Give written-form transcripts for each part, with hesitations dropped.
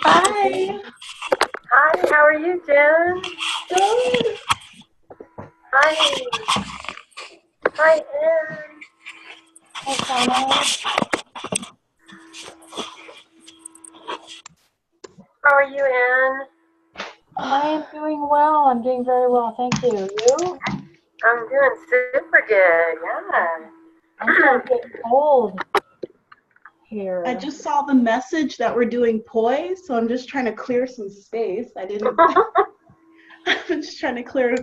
Hi. Hi, how are you, Jen? Good. Hi. Hi, Ann. Hi, Sana. How are you, Ann? I am doing well. I'm doing very well. Thank you. You? I'm doing super good. Yeah. I'm starting to get cold here. I just saw the message that we're doing poise, so I'm just trying to clear some space. I'm just trying to clear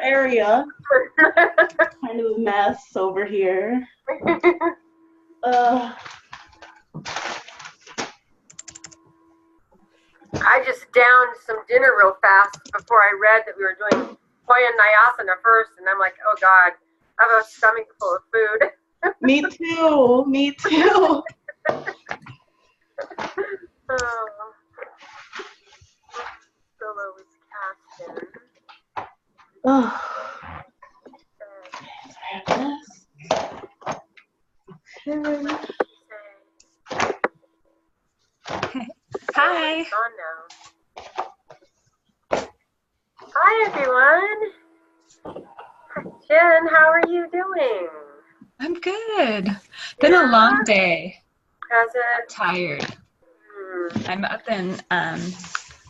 area. Kind of a mess over here. I just downed some dinner real fast before I read that we were doing Hoya NaiAsa first, and I'm like, oh God, I have a stomach full of food. Me too. Me too. Oh. Solo was cast in. Oh. Hi. It's on now. Hi, everyone. Jen, how are you doing? I'm good. Been a long day. Has it? Tired. I'm up in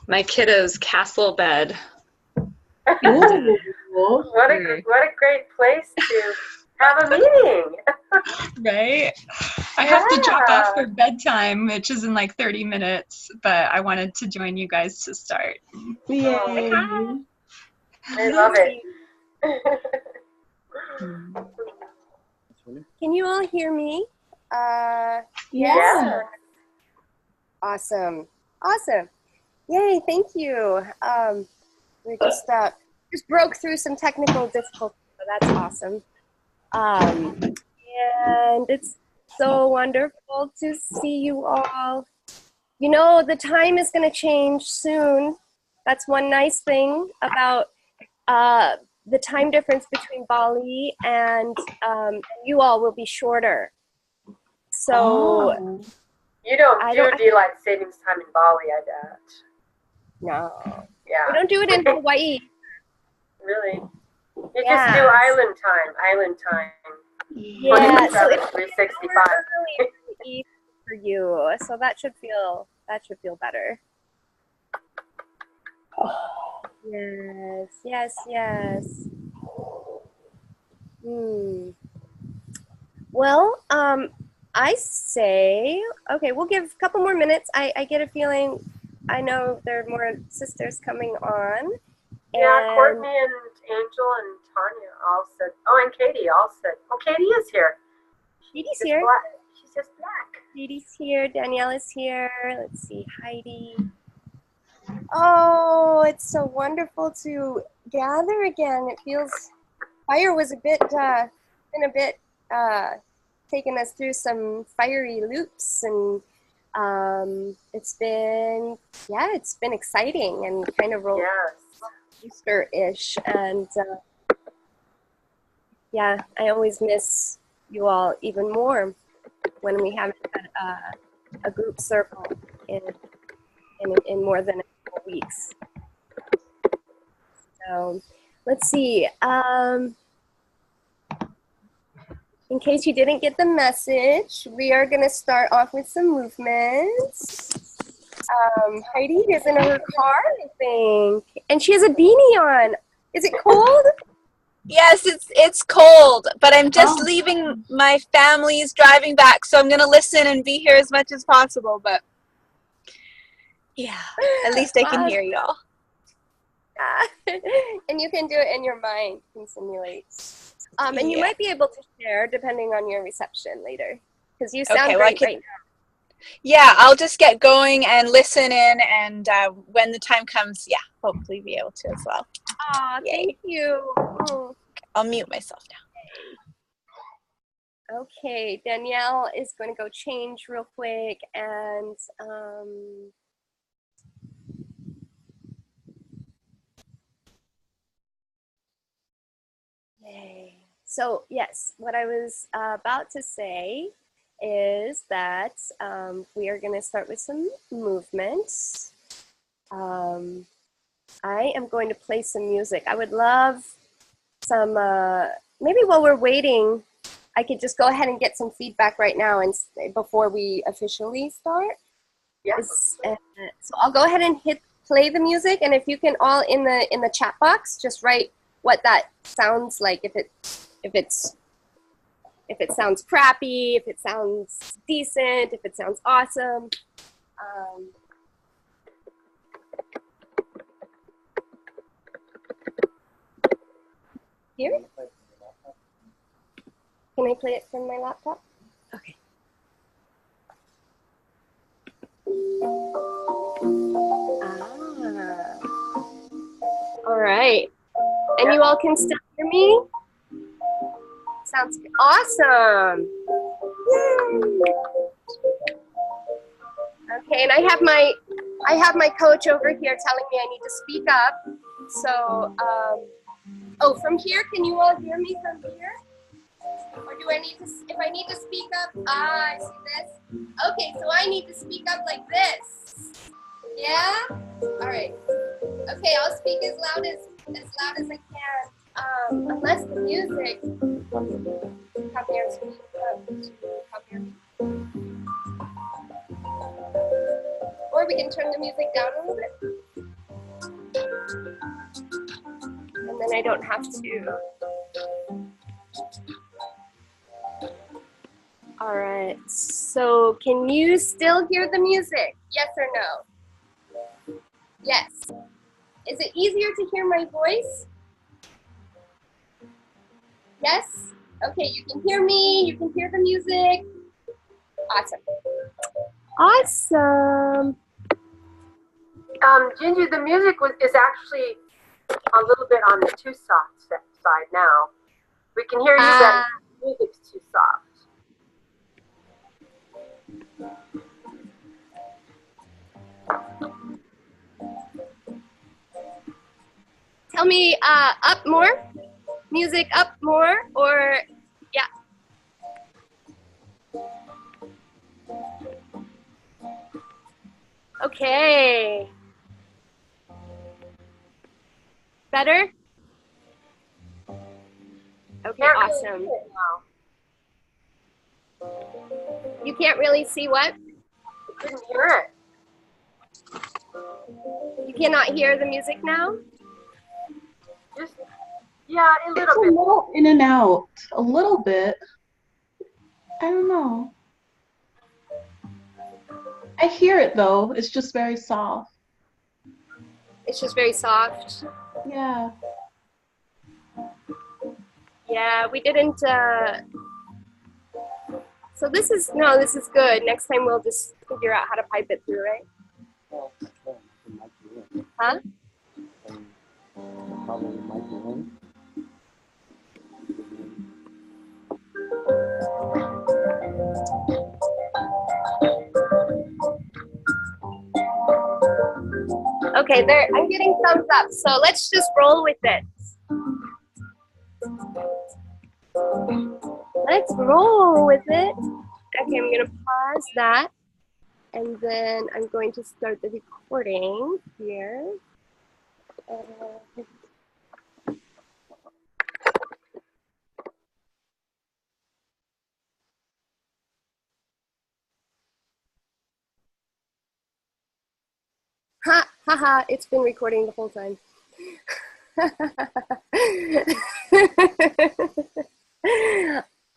my kiddo's castle bed. Ooh. What a great place to have a meeting. Right? I have to drop off for bedtime, which is in like 30 minutes, but I wanted to join you guys to start. Yay. I love it. Can you all hear me? Yeah. Awesome. Awesome. Yay, thank you. We just broke through some technical difficulties, so that's awesome. And it's so wonderful to see you all. You know, the time is going to change soon. That's one nice thing about the time difference between Bali and you all will be shorter. So you don't do daylight savings time in Bali, I bet. No. Yeah. We don't do it in Hawaii. Really? You just do island time. Yeah. So it's 365 for you. So that should feel better. Yes. Well, I say, okay, we'll give a couple more minutes. I get a feeling, I know there are more sisters coming on. Yeah, Courtney and Angel and Tanya all said, oh, and Katie all said, oh, Katie is here. Katie's here. She's just black. Katie's here. Danielle is here. Let's see, Heidi. Oh, it's so wonderful to gather again. It feels, fire was taking us through some fiery loops, and it's been exciting and kind of Easter-ish, and I always miss you all even more when we haven't had a group circle in more than a couple weeks. So let's see. in case you didn't get the message, we are going to start off with some movements. Heidi is in her car, I think, and she has a beanie on. Is it cold? Yes, it's cold, but I'm just leaving. My family's driving back, so I'm going to listen and be here as much as possible, but yeah, at least I can hear y'all. And you can do it in your mind, you can simulate. And you might be able to share depending on your reception later, because you sound great right now. Yeah, I'll just get going and listen in, and when the time comes, yeah, hopefully be able to as well. Aw, thank you. I'll mute myself now. Okay, Danielle is going to go change real quick, and yay. So yes, what I was about to say is that we are going to start with some movements. I am going to play some music. I would love some, maybe while we're waiting, I could just go ahead and get some feedback right now and before we officially start. Yes. So I'll go ahead and hit play the music, and if you can all in the chat box just write what that sounds like, if it sounds crappy, if it sounds decent, if it sounds awesome. Here? Can I play it from my laptop? Okay. All right. And you all can still hear me? Sounds good. Awesome. Yay. Okay, and I have my coach over here telling me I need to speak up. So, oh, from here, can you all hear me from here? Or do I need to, if I need to speak up, I see this. Okay, so I need to speak up like this. Yeah? All right. Okay, I'll speak as loud as I can. Unless the music. Come here, speak up. Come here. Or we can turn the music down a little bit. And then I don't have to. All right, so can you still hear the music? Yes or no? Yes. Is it easier to hear my voice? Yes? Okay, you can hear me, you can hear the music. Awesome. Awesome. Jinju, the music is actually a little bit on the too soft side now. We can hear you better. The music's too soft. Tell me up more, music up more, or yeah. Okay. Better? Okay, awesome. You can't really see what? I couldn't hear it. You cannot hear the music now? Just, yeah, a little bit. It's a little in and out, a little bit. I don't know. I hear it though. It's just very soft. It's just very soft. Yeah. Yeah, we didn't. So this is good. Next time we'll just figure out how to pipe it through, right? Huh? Okay, there. I'm getting thumbs up. So let's just roll with it. Let's roll with it. Okay, I'm gonna pause that, and then I'm going to start the recording here. Haha, it's been recording the whole time.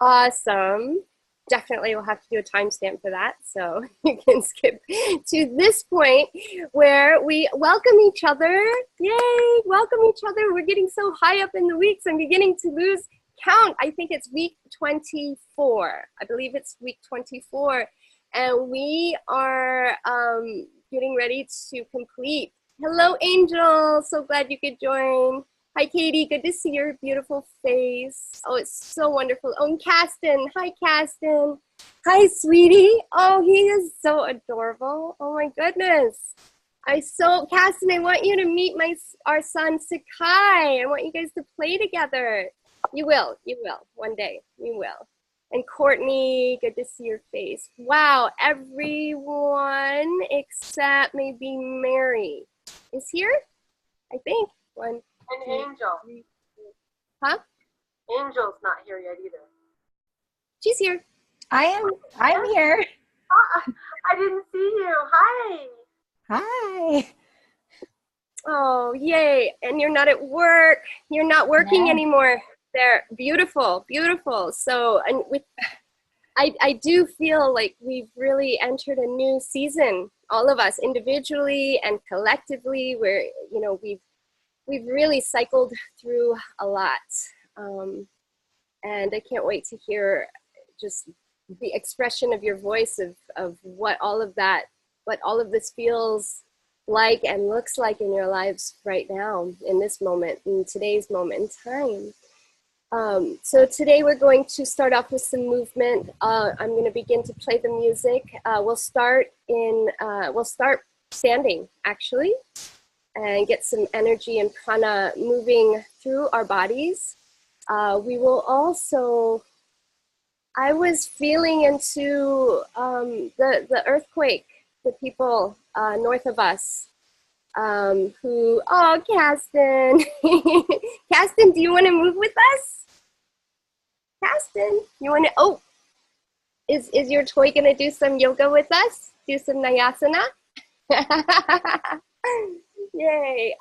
Awesome. Definitely we'll have to do a timestamp for that, so you can skip to this point where we welcome each other. Yay, welcome each other. We're getting so high up in the weeks, I'm beginning to lose count. I think it's week 24. I believe it's week 24, and we are getting ready to complete. Hello, Angel. So glad you could join. Hi, Katie. Good to see your beautiful face. Oh, it's so wonderful. Oh, and Caston. Hi, Caston. Hi, sweetie. Oh, he is so adorable. Oh, my goodness. Caston, I want you to meet our son, Sakai. I want you guys to play together. You will. One day. You will. And Courtney, good to see your face. Wow, everyone except maybe Mary is here, I think. One. And Angel. Huh? Angel's not here yet either. She's here. I'm here. I didn't see you. Hi. Hi. Oh, yay. And you're not at work. You're not working anymore. They're beautiful, beautiful. So, and I do feel like we've really entered a new season, all of us individually and collectively, where, you know, we've really cycled through a lot. And I can't wait to hear just the expression of your voice of what all of this feels like and looks like in your lives right now, in this moment, in today's moment in time. So today we're going to start off with some movement. I'm going to begin to play the music. We'll start standing, actually, and get some energy and prana moving through our bodies. We will also, I was feeling into the earthquake, the people north of us who, oh, Caston. Caston, do you want to move with us? Caston, you want to, oh, is your toy going to do some yoga with us? Do some NaiAsana? Yay.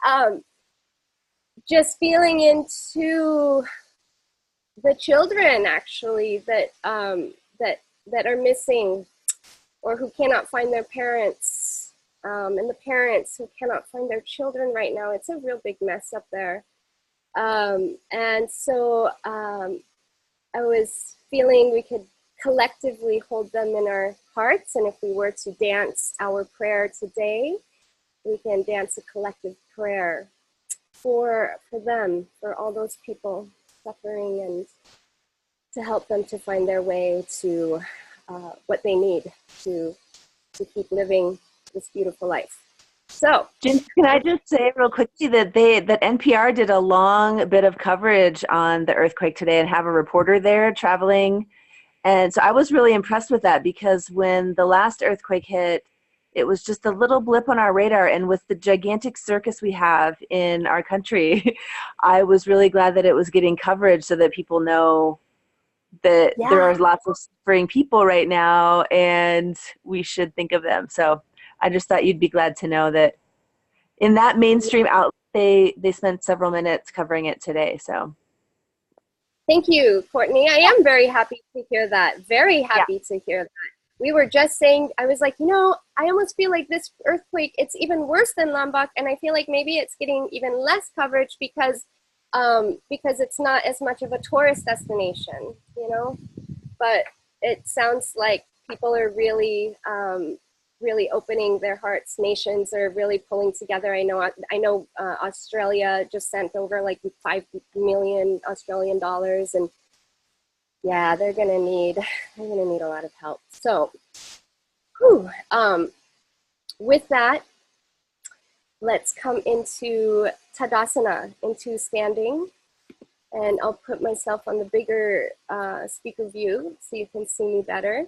Just feeling into the children, actually, that are missing or who cannot find their parents, and the parents who cannot find their children right now. It's a real big mess up there. And so I was feeling we could collectively hold them in our hearts, and if we were to dance our prayer today, we can dance a collective prayer for them, for all those people suffering, and to help them to find their way to what they need to keep living this beautiful life. So, Jinju, can I just say real quickly that NPR did a long bit of coverage on the earthquake today and have a reporter there traveling. And so I was really impressed with that, because when the last earthquake hit, it was just a little blip on our radar. And with the gigantic circus we have in our country, I was really glad that it was getting coverage so that people know that there are lots of suffering people right now and we should think of them. So I just thought you'd be glad to know that in that mainstream outlet, they spent several minutes covering it today. So thank you, Courtney. I am very happy to hear that. Very happy to hear that. We were just saying, I was like, you know, I almost feel like this earthquake, it's even worse than Lombok, and I feel like maybe it's getting even less coverage because it's not as much of a tourist destination, you know? But it sounds like people are really, really opening their hearts. Nations are really pulling together. I know Australia just sent over like 5 million Australian dollars, and yeah, they're gonna need a lot of help. So, with that, let's come into Tadasana, into standing, and I'll put myself on the bigger speaker view so you can see me better.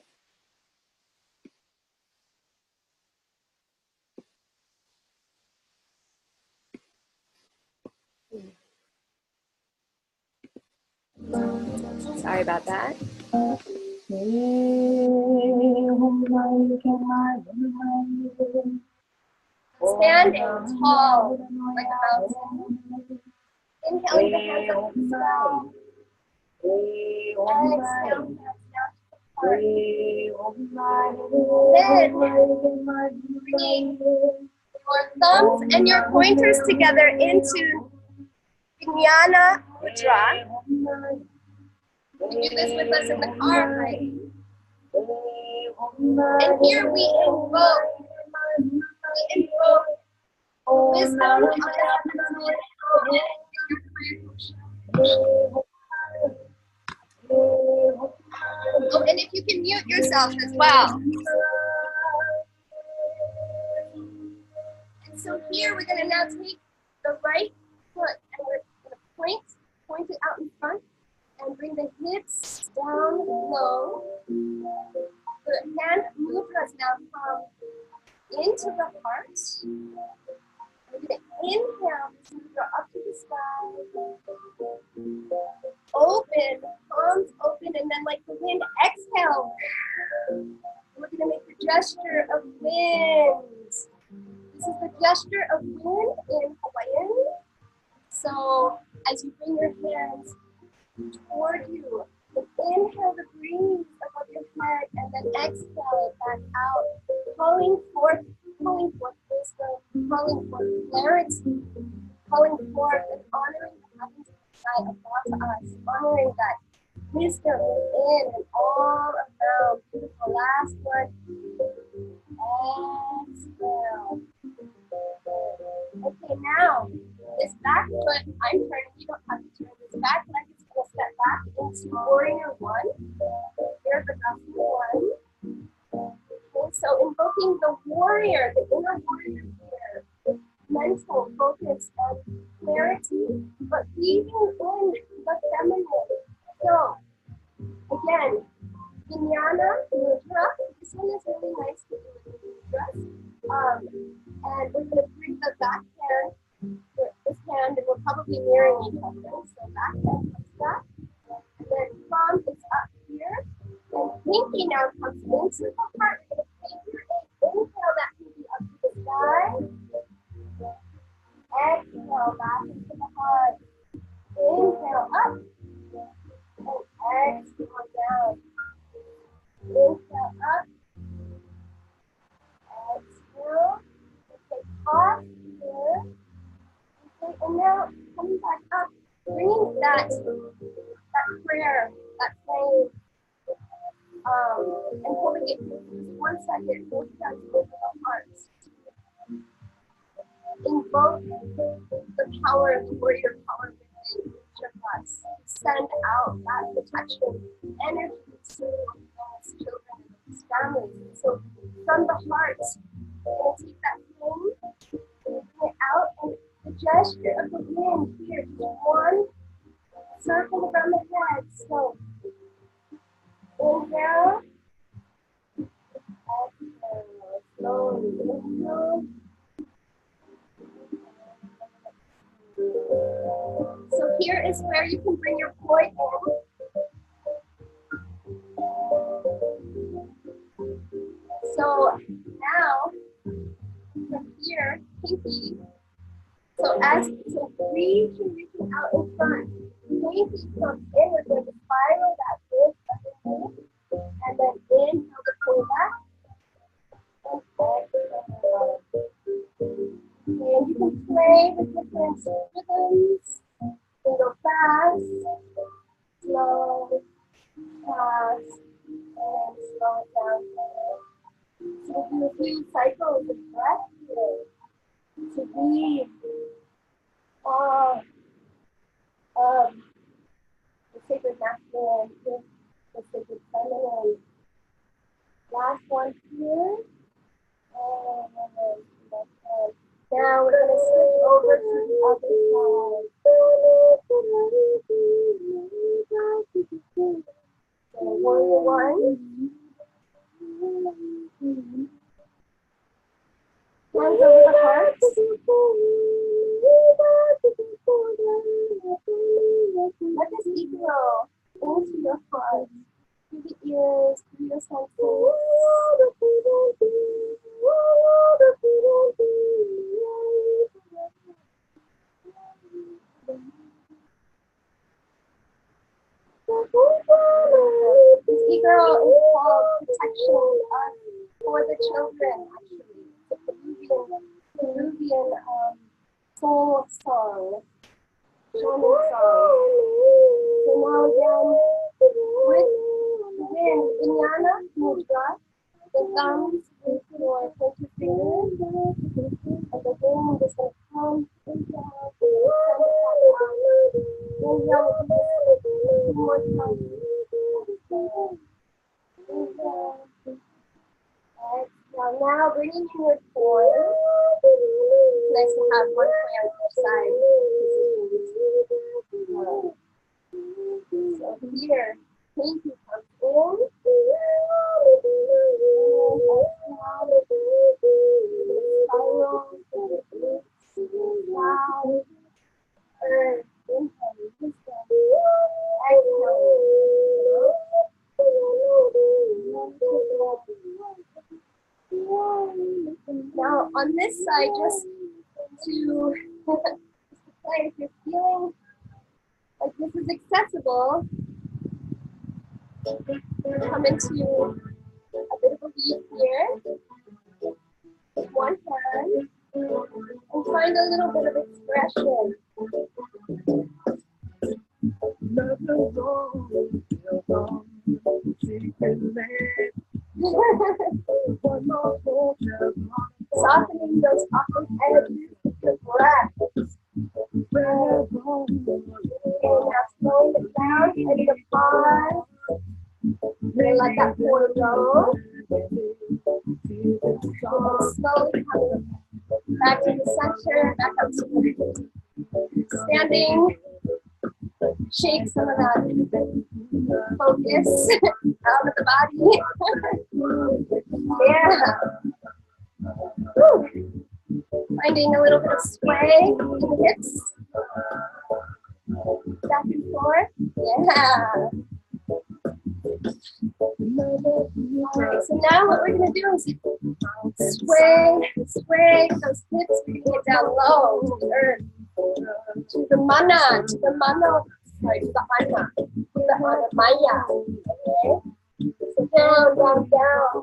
Sorry about that. Standing tall like a mountain. Inhaling the hands up to the sky. Exhale, hands down to the heart. Then, bringing your thumbs and your pointers together into Jnana Mudra. You can do this with us in the car, right? And here we invoke wisdom and oh, and if you can mute yourself as well. And so here we're going to now take the right foot and we're going to point it out in front and bring the hips down low. The hand mudras now come into the heart. We're going to inhale this mudra up to the sky. Open, palms open, and then like the wind, exhale. We're going to make the gesture of wind. This is the gesture of wind in Hawaiian. So as you bring your hands toward you, inhale the breeze above your head, and then exhale it back out, calling forth wisdom, calling forth clarity, calling forth and honoring the heavens and the sky above us, honoring that wisdom within and all around. Beautiful. Last one. Exhale. Okay, now this back foot, I'm turning. You don't have to turn this back leg. It's going to step back into warrior one. Here's the one. Okay, so invoking the warrior, the inner warrior here, mental focus and clarity, but weaving in the feminine. So again, Jnana Mudra. This one is really nice to do with mudras. And we're going to bring the back hand, this hand, and we're probably mirroring each other. So back hand comes back, and then palm is up here, and pinky now comes into the heart. We're going to finger inhale that pinky up to the sky. Exhale back into the heart. Inhale up, and exhale down. Inhale up, exhale. Take off here. Okay, and now coming back up, bringing that prayer, that flame, and holding it for just 1 second, both hands over the heart. Invoke the power of the warrior power within each of us. Send out that protection energy to those children and those families. So from the heart, we're going to take that flame, bring it out, and the gesture of the wind here, just one circle around the head. So inhale, exhale, slowly inhale. So here is where you can bring your point in. So now, from here, pinky. So reaching out in front. Pinky comes in. We're going to spiral that wrist underneath, and then inhale the pull back, and exhale. And you can play with different rhythms. You can go fast, slow, fast, and slow it down. So we'll do a few cycles of breath here to breathe all of the sacred masculine with the sacred feminine. Last one here. And now we're going to switch over to the other side. So warrior one. Hands over the heart. Let this echo into your heart, through the ears, through your senses. girl is called Protection for the Children, actually. It's a Peruvian soul song, shaman song. So now again, with the wind, Inyana Mudra, the thumbs with your pointer fingers, and the wind is going to come and down, inhale, one more time. Now bringing your forward. It's nice to have one foot on each side. So here, pinky comes in. Spiral. Down. Earth. Inhale. Exhale. Now on this side, just to play, if you're feeling like this is accessible, come into a bit of a weave here, one hand, and find a little bit of expression. Softening those awkward edges with your breath. And now slowing it down and the pause. And let that forward go. Slowly coming back to the center, back up to standing. Shake some of that focus out of the body. Yeah. Woo. Finding a little bit of sway in the hips. Back and forth. Yeah. Alright, so now what we're going to do is sway those hips, bringing it down low to the earth. To the mana, sorry, to the Maya. Okay? So down, down, down.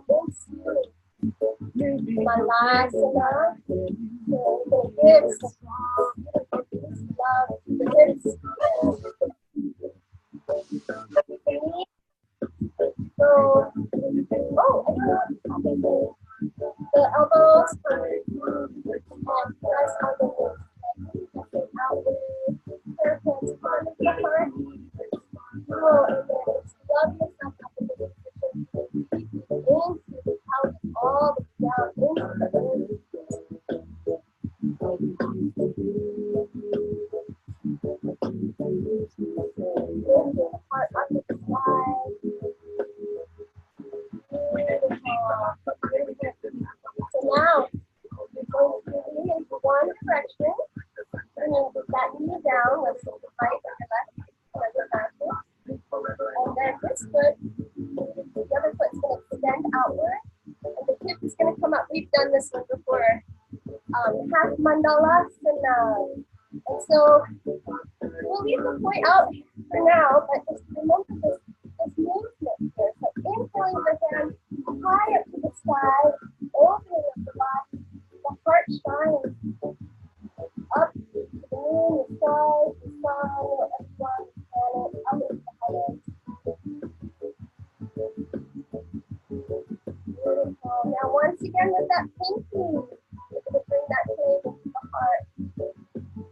Malasana. The hips. Love the hips. So, oh, I don't know what's happening. The elbows and press on the hips. Perfect. On the heart. Oh, and then love yourself up in the position. Into the couch all the way down into the earth. Bring the heart up to the side. So now, we're going to lean into one direction. Bringing that knee down, let's hold the right or the left, whatever matches. And then this foot, the other foot's going to extend outward, and the hip is going to come up. We've done this one before. Half mandalasana. And so we'll leave the point out for now, but just remember this movement here. So inhaling the hands high up to the sky, opening up the body, the heart shines up to the moon, the stars, the sun, everyone, the planet, up into the heavens. Beautiful. Now once again with that pinky, we're going to bring that gaze into the heart.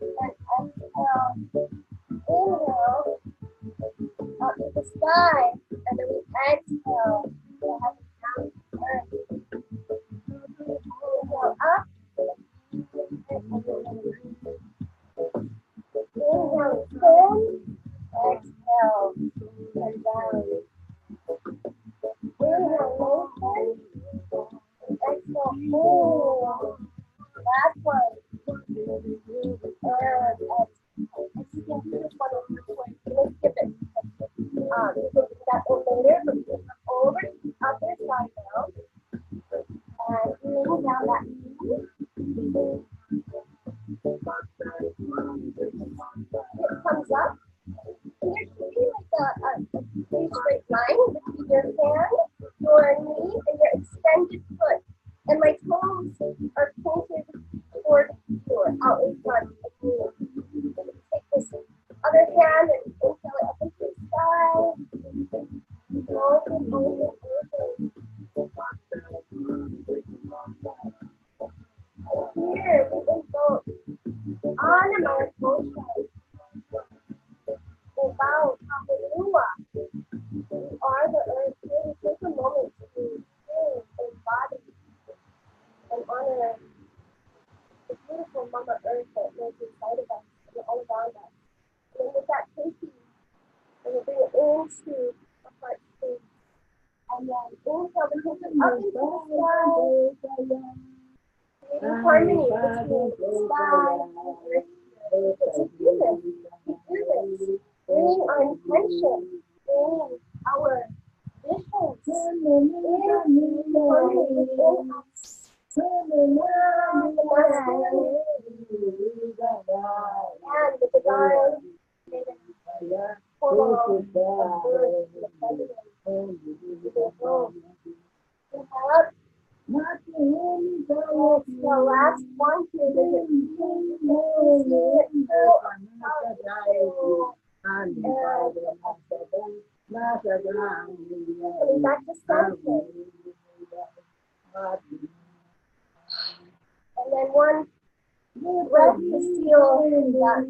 And exhale, inhale, up to the sky, and then we exhale, down to the earth. Inhale up, inhale, extend, exhale, and down. Inhale, lengthen, and exhale, hold. Last one. And exhale. This one is important. Let's skip it. We'll do that one later, but we'll come over to the other side now. And bring down that knee. It comes up. And there should be like a pretty straight line between your hand and inhale it up into the sky. Open, open, open. Here, we can go on and on motion. About Hallelujah. We are the earth. Really take a moment to feel and embody and honor the beautiful Mama Earth that lives inside of us and all around us. And then with that taking, and we bring it into the heart space. And then inhale the movement up into the sky. Creating harmony between the sky and the earth. To do this, bringing our intention, bringing our visions in harmony within us. And the divine portal of birth and the feminine to their home. Inhale up. The last one here, there's coming back to center. And then one breath to seal that.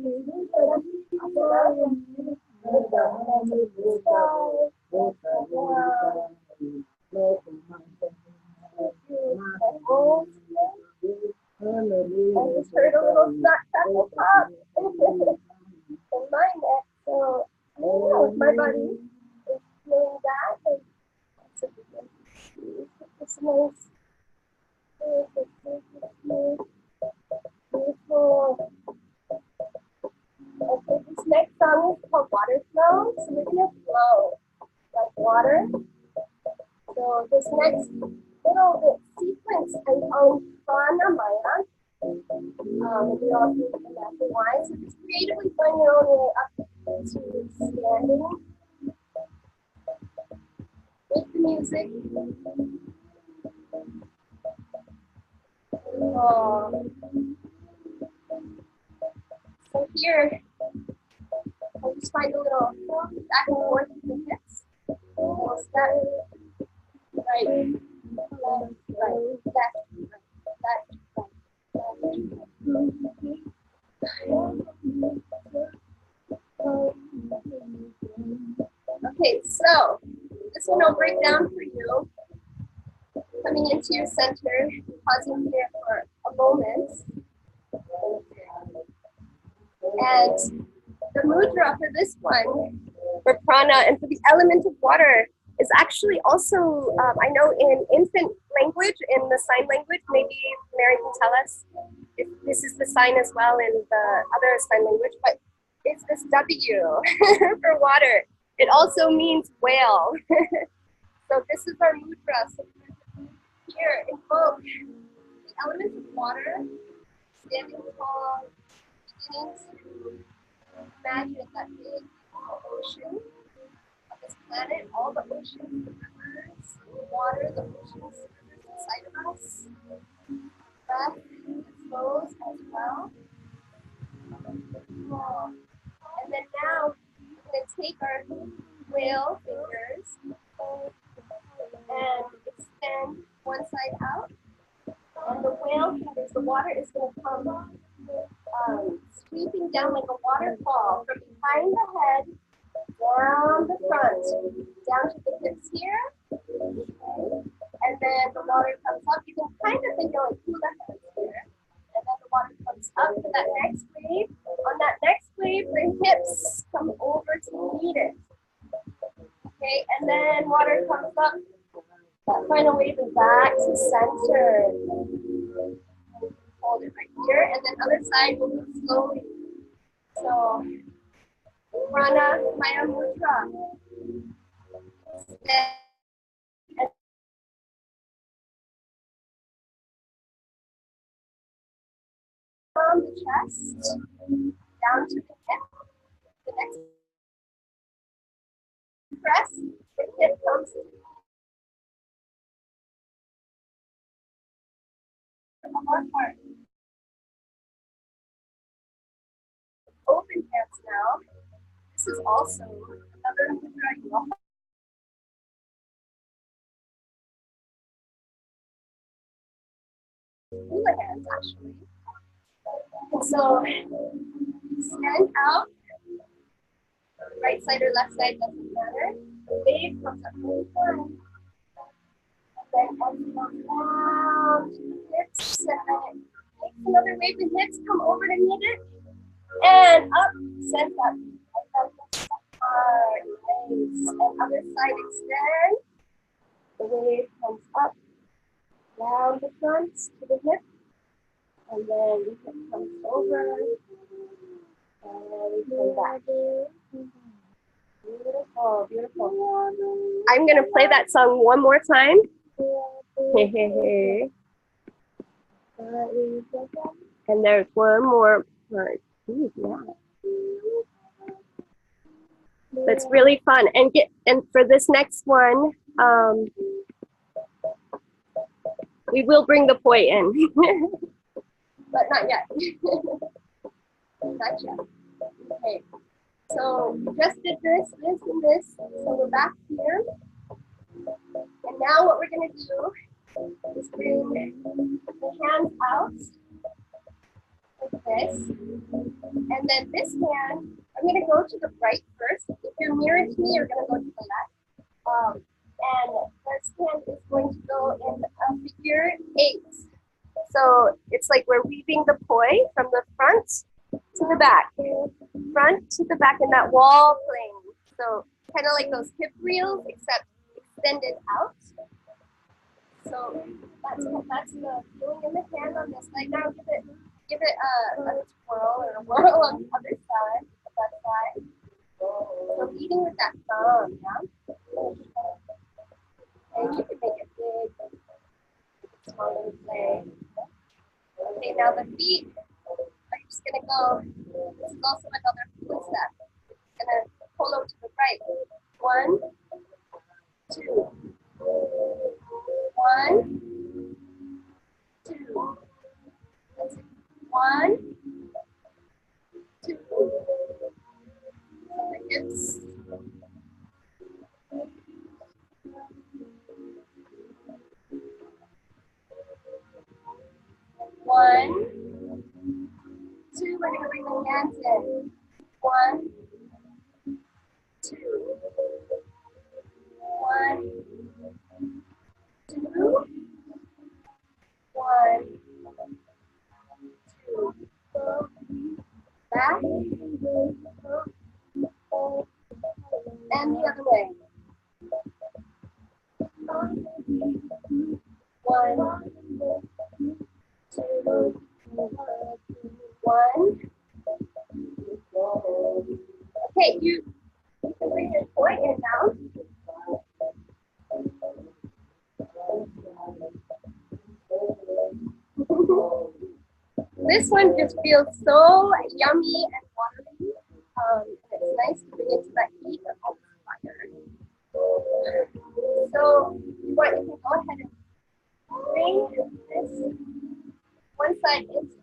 I just heard a little snot crackle pop in my neck, so I don't know if my body is feeling that. And it's nice. Beautiful. Okay, this next song is called Water Flow, so we're gonna flow like water. So this next little sequence is on pranamaya. We all do the natural wine. So just creatively find your own way up to standing. With the music. So here, I'll just find a little back and forth with the hips. We'll step right, left, right, left, okay, so this one I'll break down for you. Coming into your center, pausing here for a moment. And the mudra for this one, for prana and for the element of water, is actually also, I know in infant language, in the sign language, maybe Mary can tell us if this is the sign as well in the other sign language, but it's this W for water. It also means whale. So this is our mudra. So here, invoke the element of water, standing tall, beginning to imagine that big ocean of this planet, all the oceans, the rivers, the water, the oceans, the rivers inside of us. Breath flows as well. And then now we're going to take our whale fingers and extend one side out. And the whale fingers, the water is going to come sweeping down like a waterfall from behind the head, down the front, down to the hips here. Okay. And then the water comes up. You can kind of think of like hula heads here. And then the water comes up to that next wave. On that next wave, the hips come over to meet it. Okay, and then water comes up. That final wave is back to center. Hold it right here, and then other side will move slowly. So, prana, maya mudra. From the chest down to the hip. The next press, the hip comes to the heart. Open hands now. is also another mudra. Hula hands, actually. And so stand out, right side or left side, doesn't matter. The wave comes up really fine. And then exhale down to the hips, and then take another wave. The hips come over to meet it, and up, send up. Nice. And other side extend. The wave comes up, down the front to the hip, and then the hip comes over, and we come back. Beautiful, beautiful. I'm gonna play that song one more time. And there's one more part. That's really fun. And for this next one, we will bring the poi in, but not yet. Not yet. Okay. So we just did this, this, and this. So we're back here. And now what we're gonna do is bring the hands out like this. And then this hand, I'm gonna go to the right first. If you're nearer to me, you're gonna go to the left. And this hand is going to go in a figure 8. So it's like we're weaving the poi from the front to the back. Front to the back in that wall plane. So kind of like those hip reels, except extended out. So that's the feeling in the hand on this side. Now give it a twirl or a whirl on the other side, the left side. So leading with that thumb, yeah? And you can make it big, smaller play. Okay, now the feet are just gonna go. This is also another foot step. Gonna pull over to the right. 1, 2. 1, 2. That's it. 1, 2. The hips. 1, 2. We're gonna bring the hands in. 1, 2. 1, 2. 1, 2. Back. And the other way. 1, 2. 1. Okay, you can bring your foot in now. This one just feels so yummy and watery. It's nice to bring it to that heat of fire. So you can go ahead and bring this one side into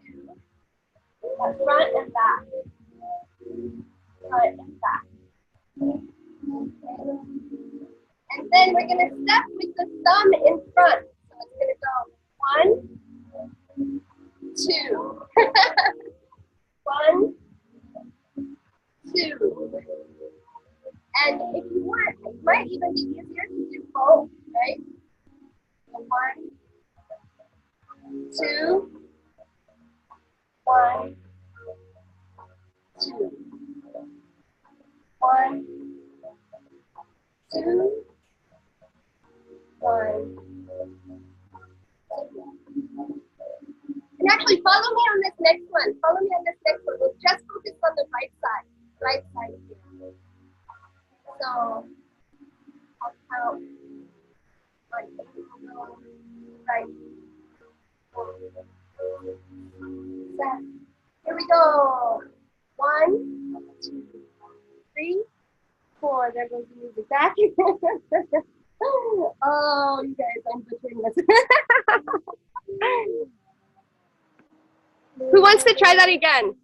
the front and back. Front and back. Okay. And then we're going to step with the thumb in front. So it's going to go 1, 2. 1, 2. And if you want, it might even be easier to do both, right? 1, 2. 1, 2. 1, 2. 1, 2. And actually follow me on this next one. Follow me on this next one. We'll just focus on the right side. Right side here. So I'll count. 1, 2, right. 7. Here we go. 1, 2, 3, 4. There goes the music back. Oh, you guys, I'm butchering this. Who wants to try that again?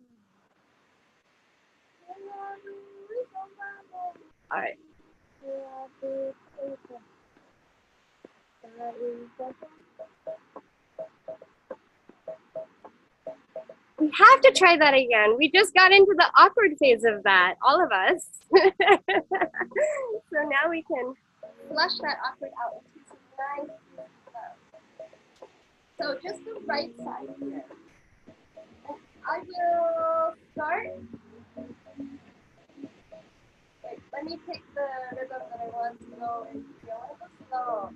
All right. We have to try that again. We just got into the awkward phase of that, all of us. So now we can flush that awkward out into some nice flow. So just the right side here. I will start. Wait, let me pick the rhythm that I want to go and go a little slow.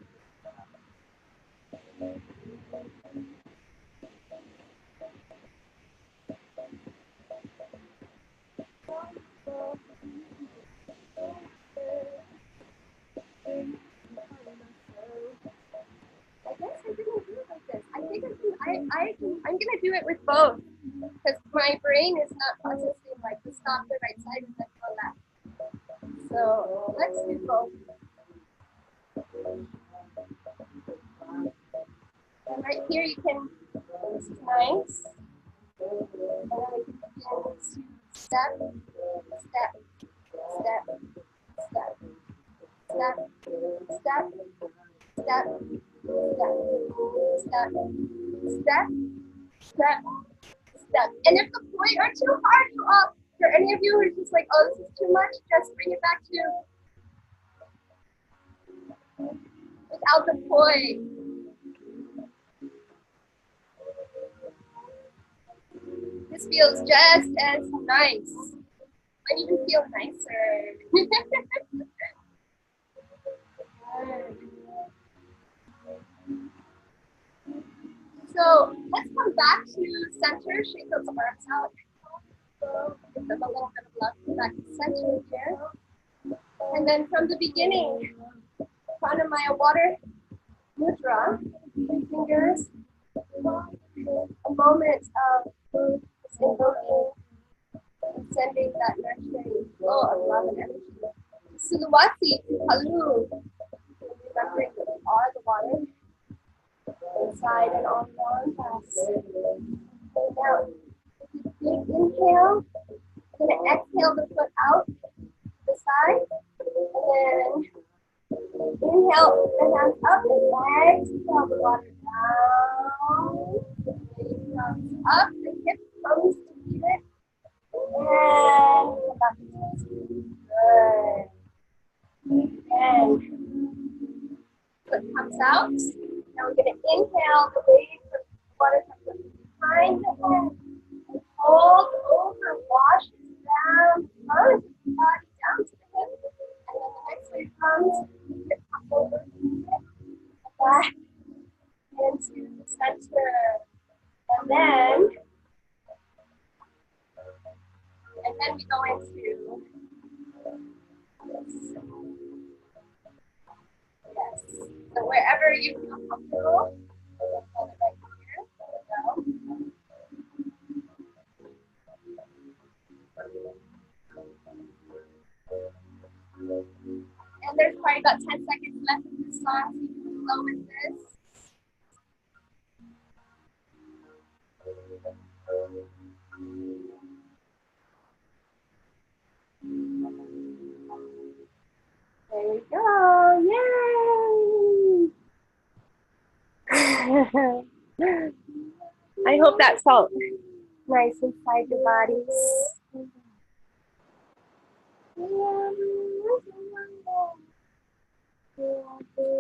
I guess I didn't do it like this. I think I'm gonna do it with both because my brain is not processing like the stop the right side and then go left. So let's do both. And right here you can, it's nice. And then we can begin to step, step, step, step, step, step, step, step, step, step, step. And if the point are too hard for any of you who's just like, oh, this is too much, just bring it back to without the point. This feels just as nice. Might even feel nicer. So let's come back to center, shake those arms out. So give them a little bit of love back to center here. And then from the beginning, Pranamaya water mudra, 3 fingers, a moment of invoking and sending that nurturing flow of love and energy. Sulawati, Palu, remembering that we are the water. Inside and on the arms. Okay, now, big inhale. I'm going to exhale the foot out to the side. And then inhale the hands up and exhale the water down. It comes up, the hip comes to meet it. And come back to the good. And foot comes out. Now we're going to inhale the wave of water comes up behind the head and hold over, wash it down, front of the body down to the hip. And then the next wave comes, it comes over to the hip, back into the center. And then we go into this. Yes. So wherever you feel comfortable, hold it right here. There we go. And there's probably about 10 seconds left in this song, so you can flow with this. There we go. Yay! I hope that felt nice inside your bodies.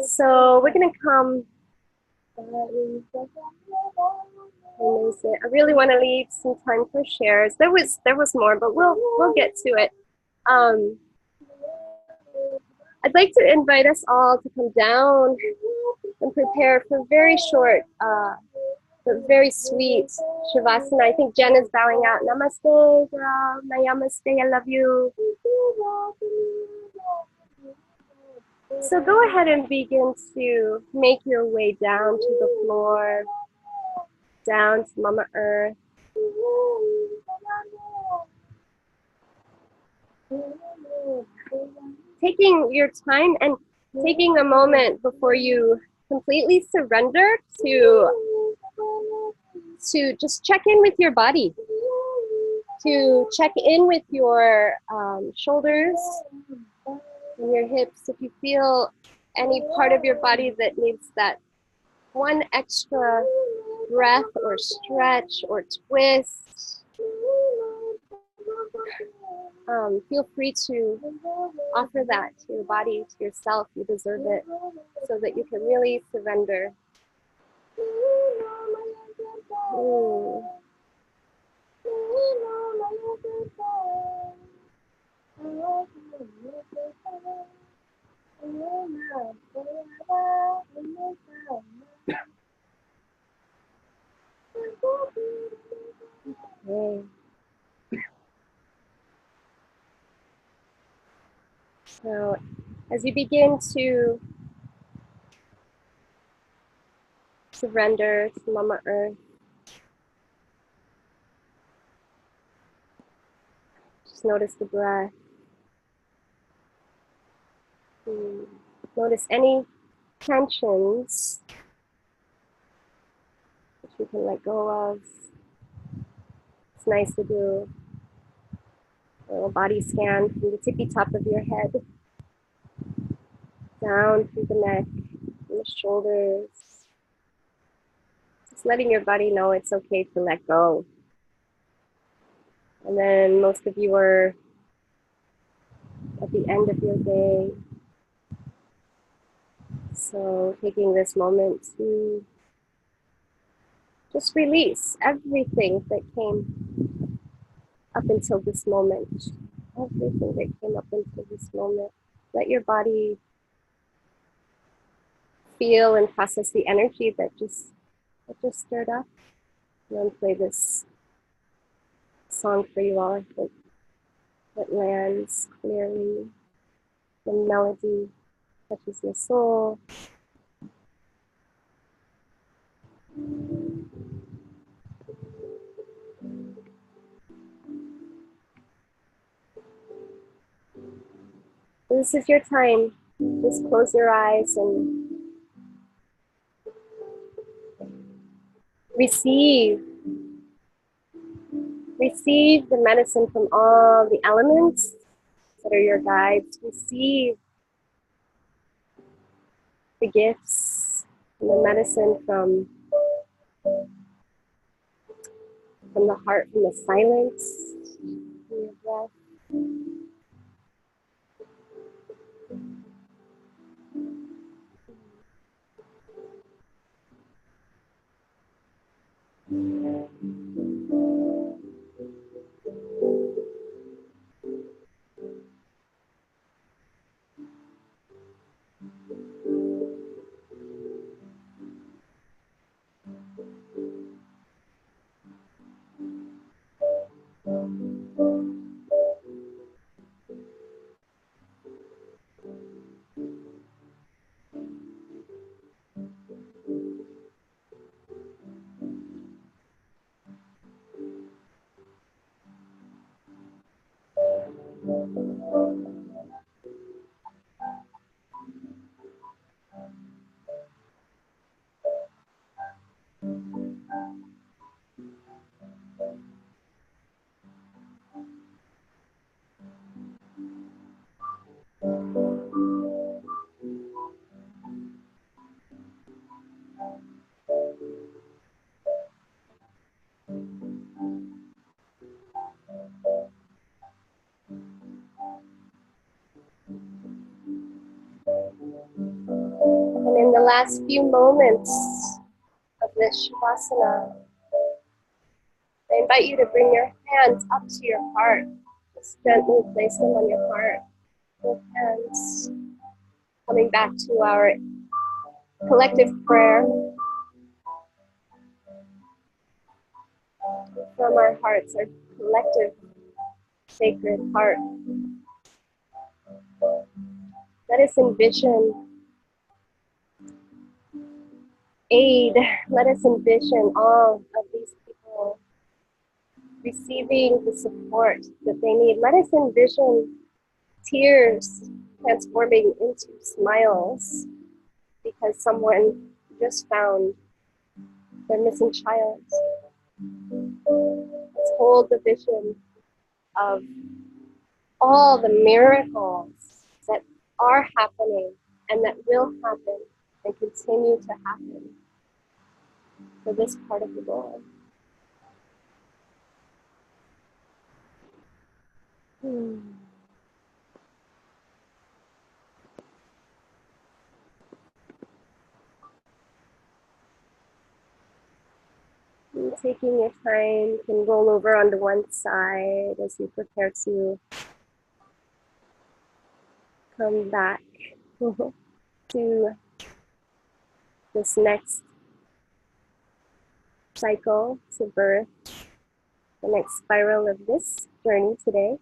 So we're gonna come. I really want to leave some time for shares. There was more, but we'll get to it. I'd like to invite us all to come down and prepare for a very short, but very sweet Shavasana. I think Jen is bowing out. Namaste, girl. Namaste, I love you. So go ahead and begin to make your way down to the floor, down to Mama Earth. Taking your time and taking a moment before you completely surrender to just check in with your body, to check in with your shoulders, in your hips. If you feel any part of your body that needs that one extra breath or stretch or twist, feel free to offer that to your body, to yourself. You deserve it, so that you can really surrender. Okay. So as you begin to surrender to Mama Earth, just notice the breath. Notice any tensions that you can let go of. It's nice to do a little body scan from the tippy top of your head down through the neck and the shoulders. Just letting your body know it's okay to let go. And then most of you are at the end of your day. So taking this moment to just release everything that came up until this moment. Everything that came up until this moment. Let your body feel and process the energy that just stirred up. And then play this song for you all. I think that lands clearly. The melody touches your soul. This is your time. Just close your eyes and receive the medicine from all the elements that are your guides. Receive the gifts and the medicine from the heart, from the silence, from your breath. And in the last few moments of this Shavasana, I invite you to bring your hands up to your heart. Just gently place them on your heart. Both hands. Coming back to our collective prayer. From our hearts, our collective sacred heart. Let us envision aid. Let us envision all of these people receiving the support that they need. Let us envision tears transforming into smiles because someone just found their missing child. Let's hold the vision of all the miracles that are happening and that will happen and continue to happen for this part of the world. And taking your time, you can roll over onto one side as you prepare to come back to this next cycle to birth, the next spiral of this journey today.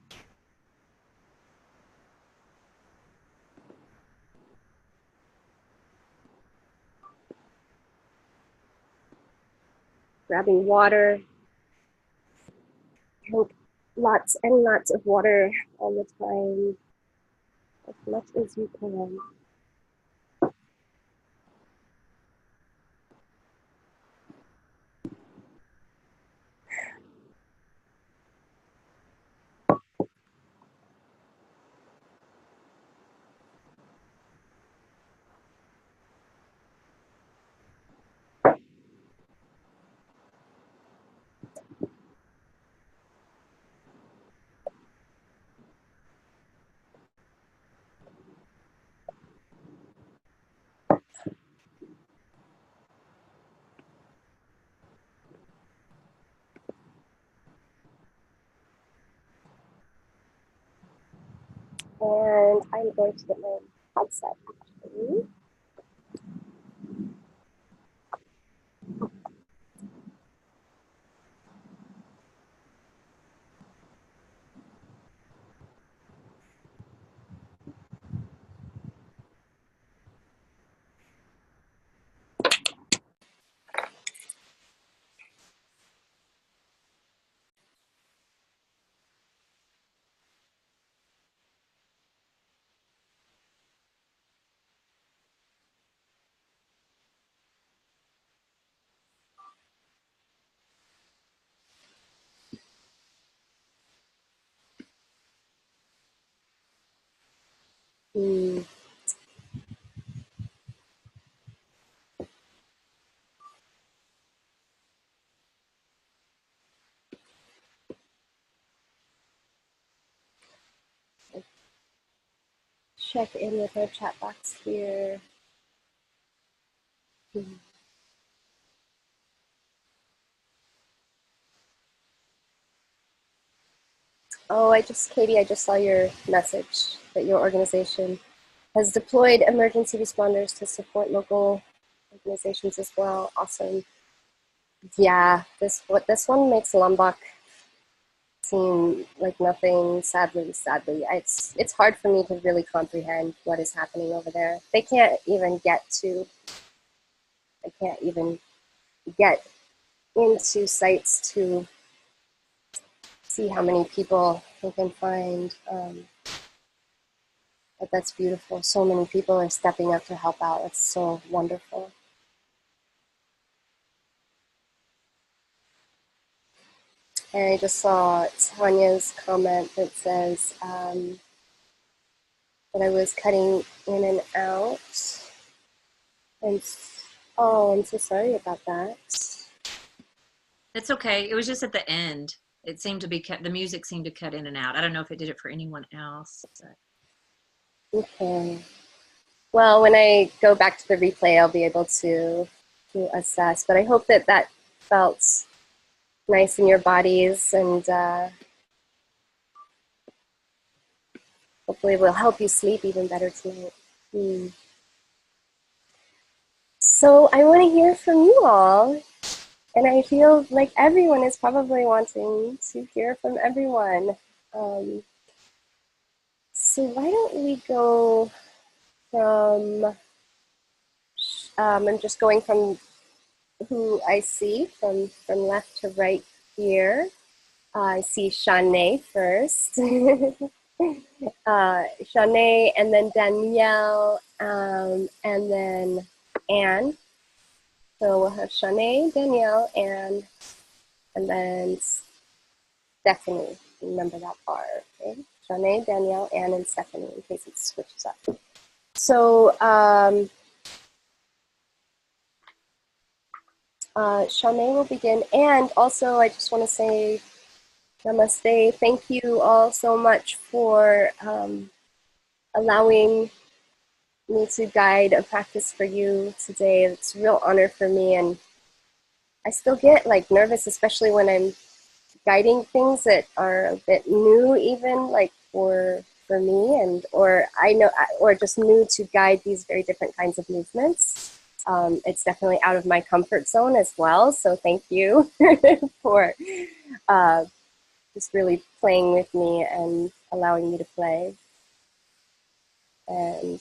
Grabbing water. Drink lots and lots of water all the time, as much as you can. And I'm going to get my headset actually. Check in with our chat box here. Oh, Katie, I just saw your message that your organization has deployed emergency responders to support local organizations as well. Awesome. Yeah, this one makes Lombok seem like nothing, sadly. It's hard for me to really comprehend what is happening over there. They can't even get into sites to see how many people they can find. But that's beautiful. So many people are stepping up to help out. It's so wonderful. And I just saw Tanya's comment that says that I was cutting in and out. And oh, I'm so sorry about that. It's okay. It was just at the end. It seemed to be cut. The music seemed to cut in and out. I don't know if it did it for anyone else. But. Okay. Well, when I go back to the replay, I'll be able to assess. But I hope that felt nice in your bodies, and hopefully it will help you sleep even better tonight. So I want to hear from you all. And I feel like everyone is probably wanting to hear from everyone. So why don't we go from, I'm just going from who I see from left to right here. I see Shanae first. Shanae, and then Danielle, and then Anne. So we'll have Shanae, Danielle, Anne, and then Stephanie. Remember that part, okay? Shanae, Danielle, Anne, and Stephanie, in case it switches up. So Shanae will begin. And also, I just want to say namaste. Thank you all so much for allowing me to guide a practice for you today. It's a real honor for me. And I still get like nervous, especially when I'm guiding things that are a bit new, even like for me, and or I know, or just new to guide these very different kinds of movements. It's definitely out of my comfort zone as well. So thank you for just really playing with me and allowing me to play. And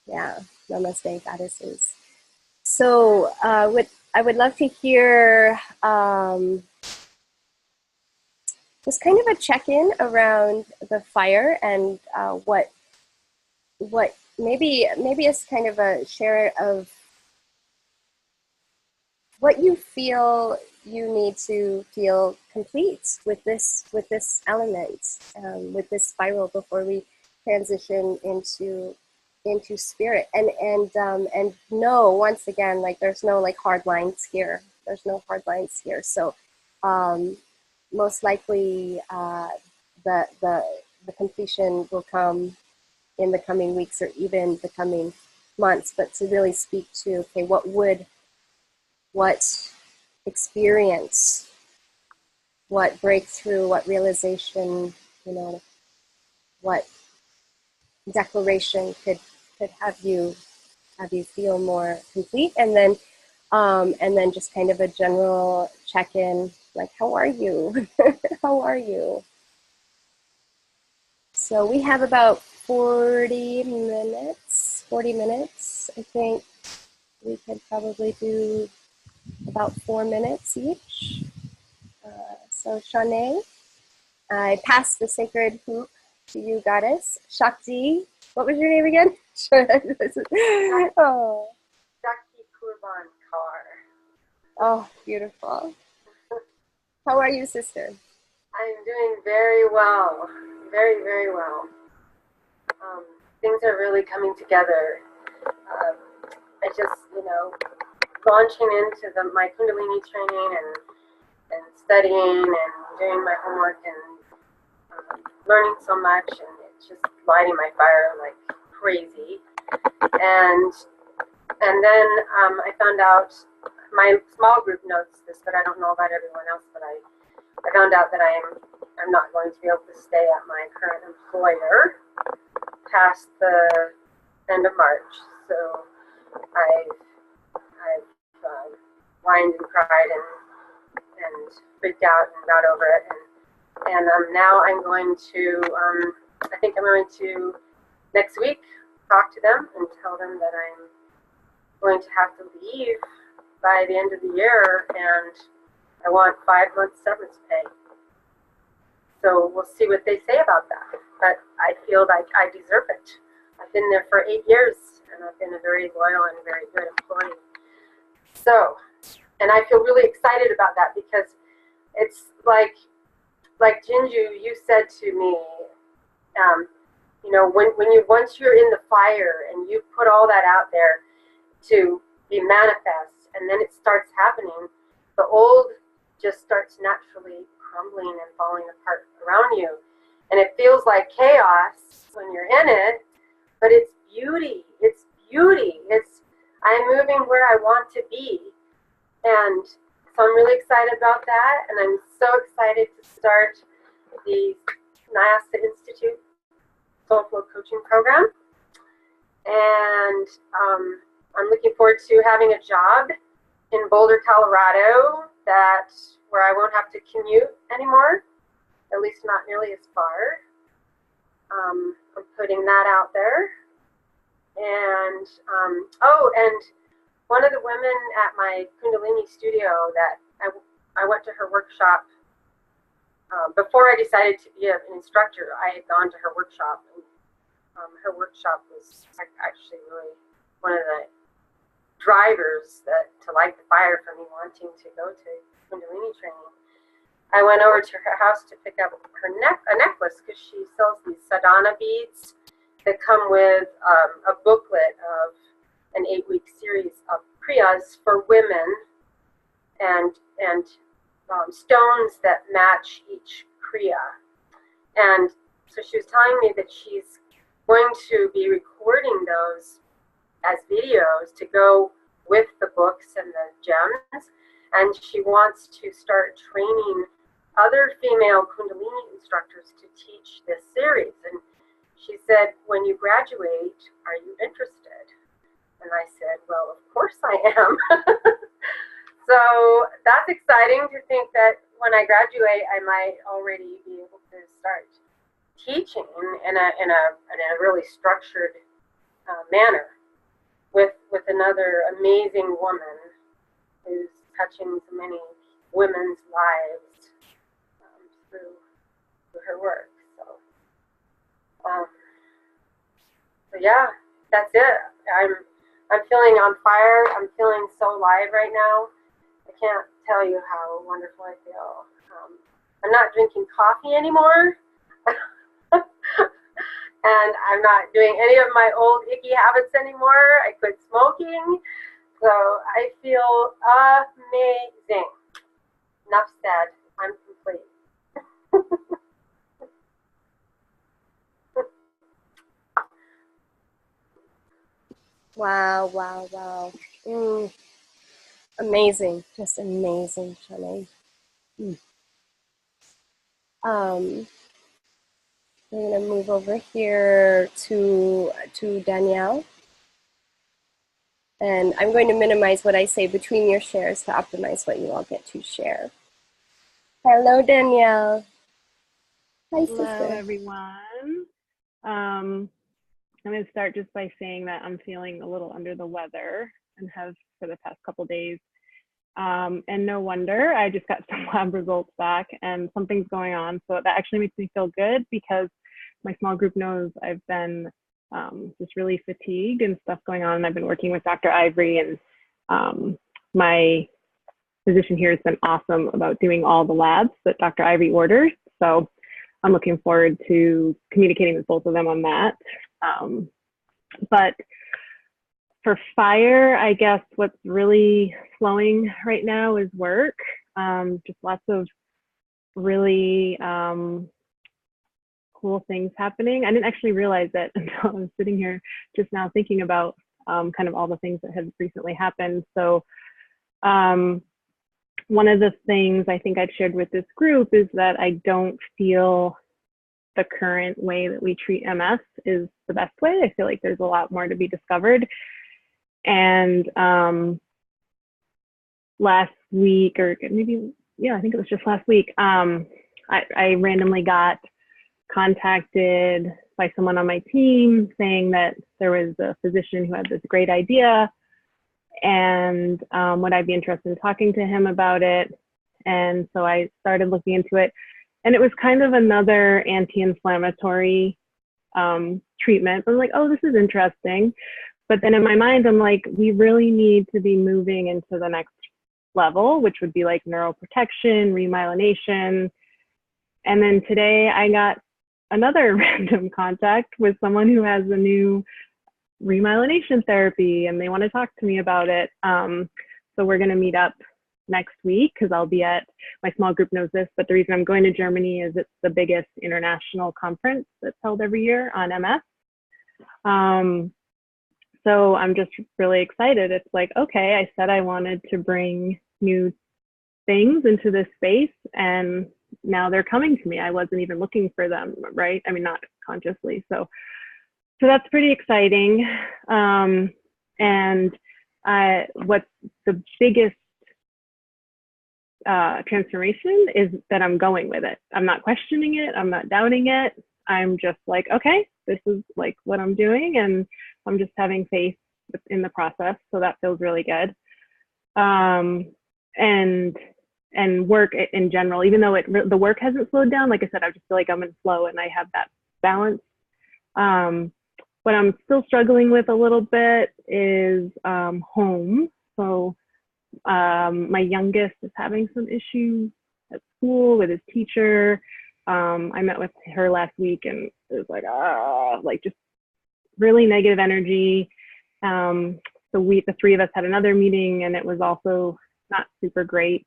yeah, namaste, goddesses. So I would love to hear just kind of a check-in around the fire and what maybe it's kind of a share of what you feel you need to feel complete with this element, with this spiral before we transition into spirit, and no, once again, like there's no like hard lines here. There's no hard lines here. So most likely the completion will come in the coming weeks or even the coming months, but to really speak to, okay, what experience, what breakthrough, what realization, what declaration could have you feel more complete, and then just kind of a general check-in, like, how are you? How are you? So we have about 40 minutes, I think. We could probably do about 4 minutes each. So Shanae, I pass the sacred hoop to you, goddess. Shakti, what was your name again? Oh. Shakti Kurban Kaur. Oh, beautiful. How are you, sister? I'm doing very well. Very, very well. Things are really coming together. I just, launching into my Kundalini training and studying and doing my homework and learning so much, and it's just lighting my fire like crazy. And then I found out, my small group notes this, but I don't know about everyone else, but I found out that I'm not going to be able to stay at my current employer past the end of March. So I've whined and cried and freaked out and got over it, and now I'm going to I think I'm going to next week talk to them and tell them that I'm going to have to leave by the end of the year, and I want 5 months severance pay. So we'll see what they say about that. But I feel like I deserve it. I've been there for 8 years, and I've been a very loyal and very good employee. So, and I feel really excited about that, because it's like Jinju, you said to me, once you're in the fire and you put all that out there to be manifest, and then it starts happening, the old just starts naturally crumbling and falling apart around you. And it feels like chaos when you're in it, but it's beauty. It's beauty. I'm moving where I want to be. And so I'm really excited about that. And I'm so excited to start the NaiAsa Institute Soul Flow Coaching Program. And I'm looking forward to having a job in Boulder, Colorado, where I won't have to commute anymore, at least not nearly as far. I'm putting that out there. And, and one of the women at my Kundalini studio that I went to her workshop, before I decided to be an instructor, I had gone to her workshop, and her workshop was actually really one of the drivers to light the fire for me wanting to go to Kundalini training. I went over to her house to pick up a necklace, because she sells these sadhana beads, that come with a booklet of an 8-week series of kriyas for women and stones that match each kriya. And so she was telling me that she's going to be recording those as videos to go with the books and the gems. And she wants to start training other female Kundalini instructors to teach this series. And she said, when you graduate, are you interested? And I said, well, of course I am. So that's exciting to think that when I graduate, I might already be able to start teaching in a really structured manner with another amazing woman who's touching so many women's lives through her work. So yeah, that's it. I'm feeling on fire. I'm feeling so alive right now. I can't tell you how wonderful I feel. I'm not drinking coffee anymore. And I'm not doing any of my old icky habits anymore. I quit smoking. So I feel amazing. Enough said. I'm complete. Wow, wow, wow. Amazing, just amazing, Shanae. We're gonna move over here to Danielle. And I'm going to minimize what I say between your shares to optimize what you all get to share. Hello, Danielle. Hi, sister. Hello, everyone. I'm going to start just by saying that I'm feeling a little under the weather and have for the past couple days. And no wonder, I just got some lab results back and something's going on. So that actually makes me feel good because my small group knows I've been just really fatigued and stuff going on. And I've been working with Dr. Ivory, and my physician here has been awesome about doing all the labs that Dr. Ivory orders. So I'm looking forward to communicating with both of them on that. But for fire, I guess what's really flowing right now is work. Just lots of really cool things happening. I didn't actually realize that until I was sitting here just now thinking about kind of all the things that have recently happened. So one of the things I think I'd shared with this group is that I don't feel the current way that we treat MS is the best way. I feel like there's a lot more to be discovered. And last week, or maybe, yeah, I think it was just last week, I randomly got contacted by someone on my team saying that there was a physician who had this great idea and would I be interested in talking to him about it. And so I started looking into it, and it was kind of another anti-inflammatory treatment. I'm like, oh, this is interesting. But then in my mind, I'm like, we really need to be moving into the next level, which would be like neuroprotection, remyelination. And then today I got another random contact with someone who has a new remyelination therapy and they want to talk to me about it. So we're going to meet up next week because I'll be at, my small group knows this, but the reason I'm going to Germany is it's the biggest international conference that's held every year on MS. So I'm just really excited. It's like, okay, I said I wanted to bring new things into this space and now they're coming to me. I wasn't even looking for them, right? I mean, not consciously. So that's pretty exciting. And what's the biggest transformation is that I'm going with it. I'm not questioning it. I'm not doubting it. I'm just like, okay, this is like what I'm doing, and I'm just having faith in the process. So that feels really good. And work in general, even though the work hasn't slowed down, like I said, I just feel like I'm in flow and I have that balance. What I'm still struggling with a little bit is home. So my youngest is having some issues at school with his teacher. I met with her last week and it was like just really negative energy. So the three of us had another meeting, and it was also not super great.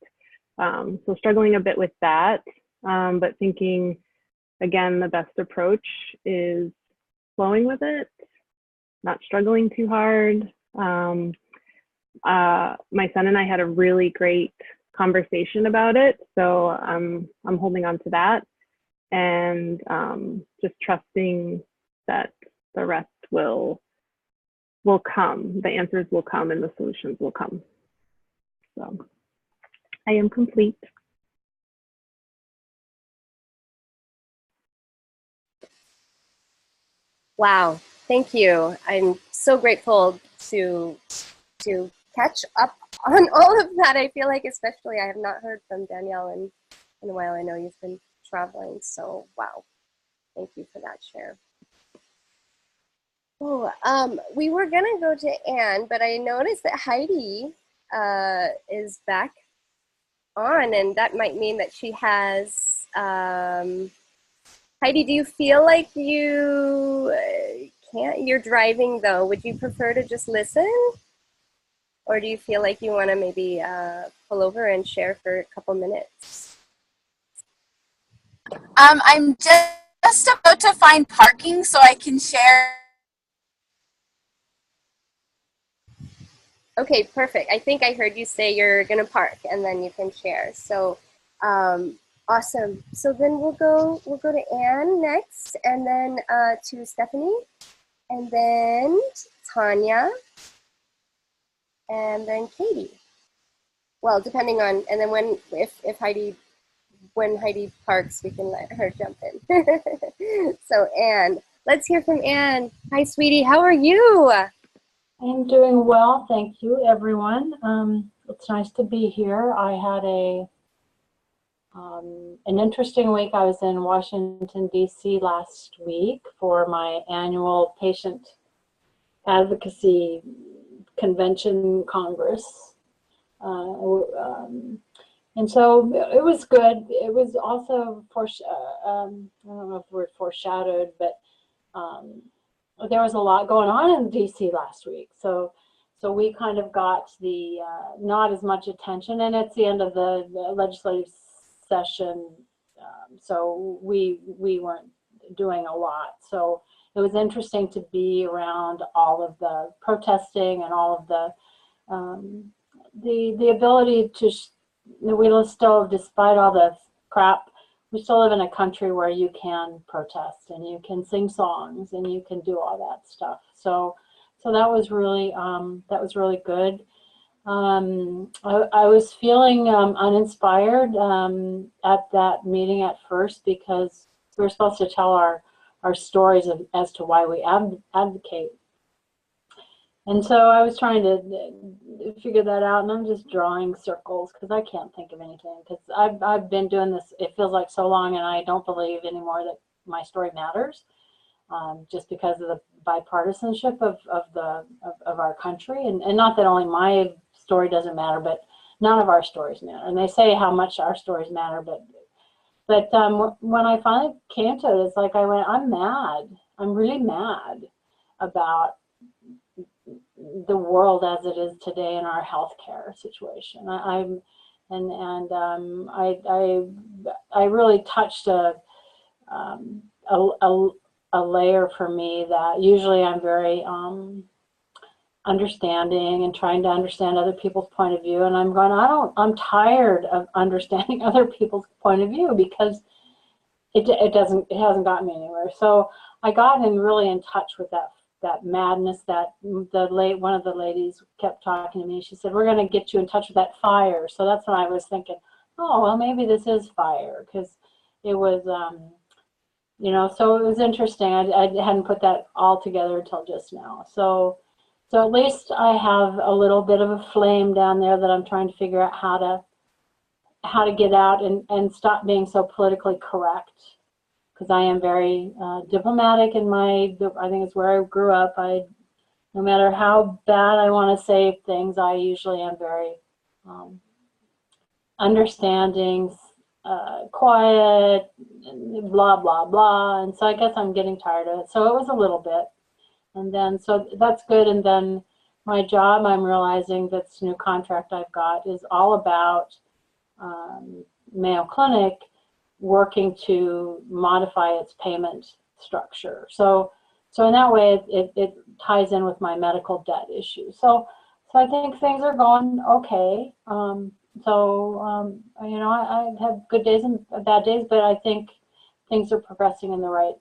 So struggling a bit with that, but thinking, again, the best approach is flowing with it, not struggling too hard. My son and I had a really great conversation about it, so I'm holding on to that, and just trusting that the rest will come. The answers will come, and the solutions will come. So I am complete. Wow, thank you. I'm so grateful to catch up on all of that. I feel like, especially, I have not heard from Danielle in a while. I know you've been traveling, so wow, thank you for that share. Oh, we were gonna go to Anne, but I noticed that Heidi is back on, and that might mean that she has. Heidi, do you feel like you can't? You're driving though. Would you prefer to just listen? Or do you feel like you want to maybe pull over and share for a couple minutes? I'm just about to find parking so I can share. Okay, perfect. I think I heard you say you're going to park and then you can share. So awesome. So then we'll go to Anne next, and then to Stephanie, and then Tanya, and then Katie. Well, depending on, and then when Heidi parks, we can let her jump in. So Anne, let's hear from Anne. Hi, sweetie. How are you? I'm doing well, thank you, everyone. It's nice to be here. I had an interesting week. I was in Washington, D.C. last week for my annual patient advocacy convention congress. And so it was good. It was also, I don't know if the word foreshadowed, but there was a lot going on in DC last week. So we kind of got the not as much attention, and it's the end of the legislative session, so we weren't doing a lot. So it was interesting to be around all of the protesting and all of the ability to, we still, despite all the crap, we still live in a country where you can protest and you can sing songs and you can do all that stuff. So that was really good. I was feeling uninspired at that meeting at first, because we were supposed to tell our stories as to why we advocate. And so I was trying to figure that out, and I'm just drawing circles because I can't think of anything, because I've been doing this, it feels like so long, and I don't believe anymore that my story matters, just because of the bipartisanship of our country, and not that only my story doesn't matter, but none of our stories matter. And they say how much our stories matter, but when I finally came to it, it's like I went, I'm mad. I'm really mad about the world as it is today in our healthcare situation. I really touched a layer for me that usually I'm very understanding and trying to understand other people's point of view, and I'm going, I'm tired of understanding other people's point of view, because it hasn't gotten me anywhere. So I got really in touch with that madness that one of the ladies kept talking to me. She said, we're going to get you in touch with that fire. So that's when I was thinking, oh, well, maybe this is fire, because it was, so it was interesting. I hadn't put that all together until just now. So at least I have a little bit of a flame down there that I'm trying to figure out how to get out and stop being so politically correct. Because I am very diplomatic in I think it's where I grew up. No matter how bad I want to say things, I usually am very understanding, quiet, blah, blah, blah. And so I guess I'm getting tired of it. So it was a little bit. And then, so that's good. And then my job, I'm realizing this new contract I've got is all about Mayo Clinic working to modify its payment structure. So in that way, it ties in with my medical debt issue. So I think things are going okay. You know, I have good days and bad days, but I think things are progressing in the right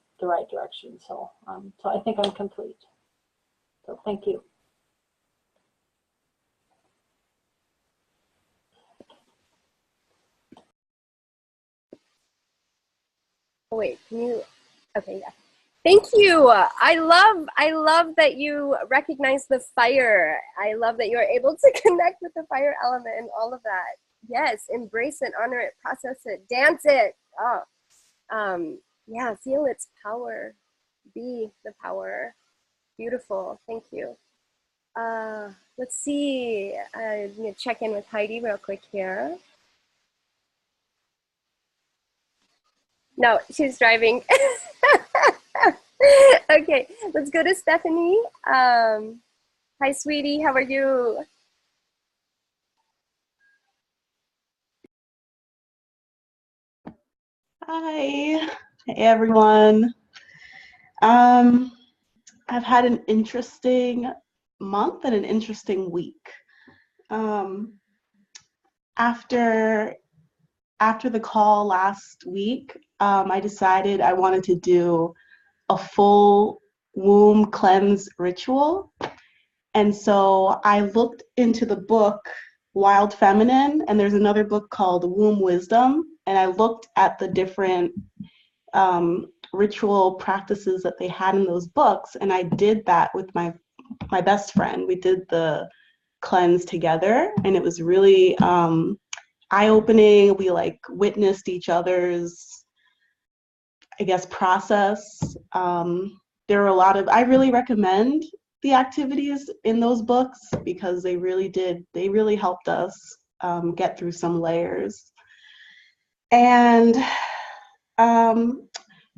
direction. So I think I'm complete. So thank you. Wait, can you? Okay, yeah. Thank you. I love that you recognize the fire. I love that you're able to connect with the fire element and all of that. Yes, embrace it, honor it, process it, dance it. Oh, yeah, feel its power. Be the power. Beautiful. Thank you. Let's see. I'm gonna check in with Heidi real quick here. No, she's driving. Okay, let's go to Stephanie. Hi, sweetie. How are you? Hi, hey everyone. I've had an interesting month and an interesting week. After the call last week, I decided I wanted to do a full womb cleanse ritual. And so I looked into the book Wild Feminine, and there's another book called Womb Wisdom, and I looked at the different ritual practices that they had in those books, and I did that with my best friend. We did the cleanse together, and it was really eye-opening. We like witnessed each other's, I guess, process. There were a lot of, I really recommend the activities in those books because they really helped us get through some layers. And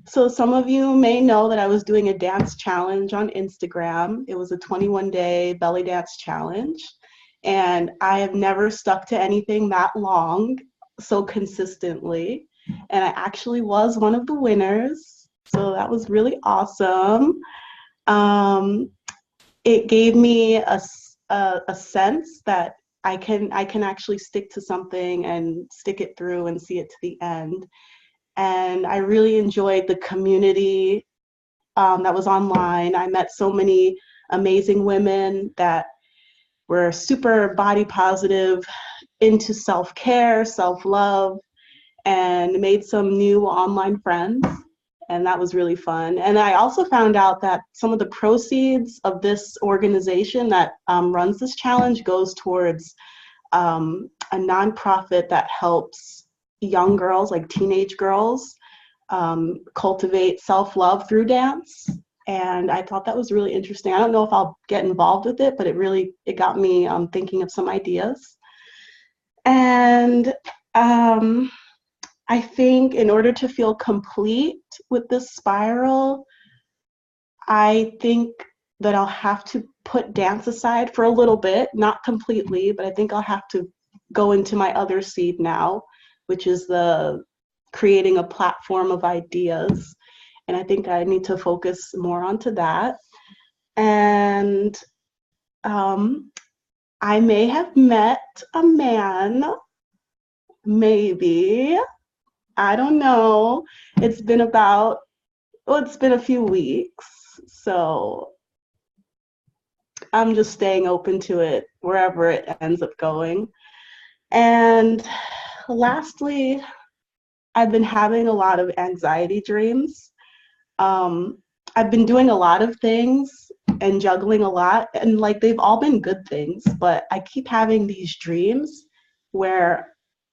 so some of you may know that I was doing a dance challenge on Instagram. It was a 21-day belly dance challenge. And I have never stuck to anything that long so consistently. And I actually was one of the winners. So that was really awesome. It gave me a sense that I can actually stick to something and stick it through and see it to the end. And I really enjoyed the community that was online. I met so many amazing women that were super body positive, into self-care, self-love, and made some new online friends. And that was really fun. And I also found out that some of the proceeds of this organization that runs this challenge goes towards a nonprofit that helps young girls, like teenage girls, cultivate self-love through dance. And I thought that was really interesting. I don't know if I'll get involved with it, but it got me thinking of some ideas. And I think in order to feel complete with this spiral, I think that I'll have to put dance aside for a little bit, not completely, but I think I'll have to go into my other seed now, which is the creating a platform of ideas. And I think I need to focus more onto that. And I may have met a man, maybe. I don't know. It's been a few weeks. So I'm just staying open to it wherever it ends up going. And lastly, I've been having a lot of anxiety dreams. I've been doing a lot of things and juggling a lot, and like they've all been good things, but I keep having these dreams where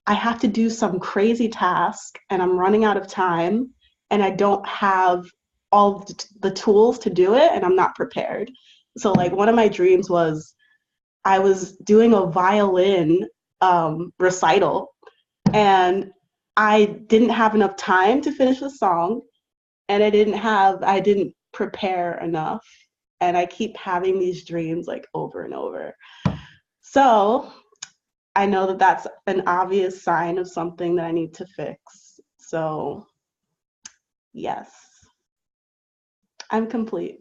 I have to do some crazy task and I'm running out of time and I don't have all the tools to do it and I'm not prepared. So like one of my dreams was I was doing a violin recital and I didn't have enough time to finish the song and I didn't prepare enough. and I keep having these dreams like over and over. So I know that that's an obvious sign of something that I need to fix. So yes, I'm complete.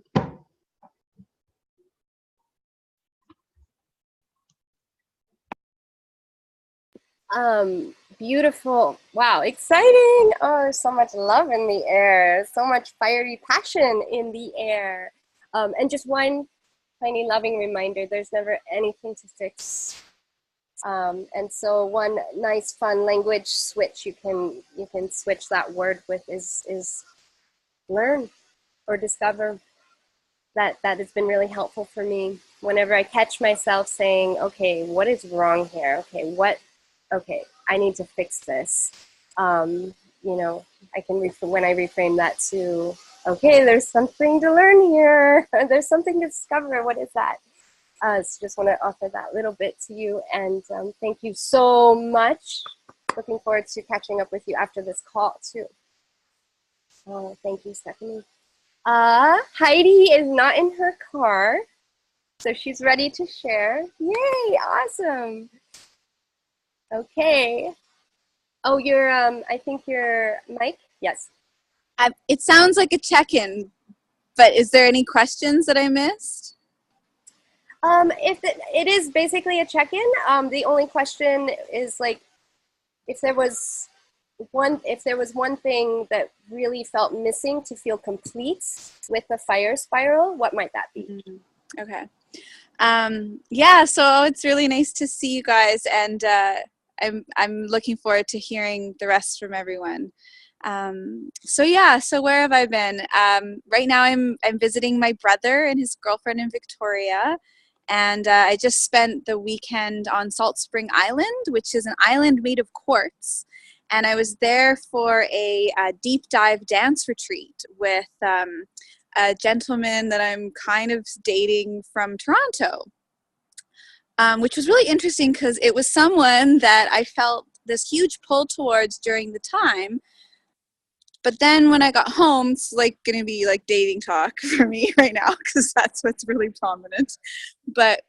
Beautiful. Wow, exciting. Oh, there's so much love in the air, so much fiery passion in the air. And just one tiny loving reminder, there's never anything to fix. And so one nice fun language switch you can switch that word with is learn or discover. That has been really helpful for me. Whenever I catch myself saying, okay, what is wrong here? Okay, I need to fix this. You know, I can when I reframe that to, okay, there's something to learn here. There's something to discover. What is that? So just want to offer that little bit to you. And thank you so much. Looking forward to catching up with you after this call too. Oh, thank you, Stephanie. Heidi is not in her car, so she's ready to share. Yay, awesome. Okay. Oh, I think your mic? Yes. It sounds like a check-in, but is there any questions that I missed? If it is basically a check-in, the only question is like, if there was one thing that really felt missing to feel complete with the fire spiral, what might that be? Okay. Yeah, so it's really nice to see you guys, and I'm looking forward to hearing the rest from everyone. So where have I been? Right now I'm visiting my brother and his girlfriend in Victoria, and I just spent the weekend on Salt Spring Island, which is an island made of quartz. And I was there for a deep dive dance retreat with a gentleman that I'm kind of dating from Toronto, which was really interesting because it was someone that I felt this huge pull towards during the time. But then when I got home, it's like going to be like dating talk for me right now because that's what's really prominent. But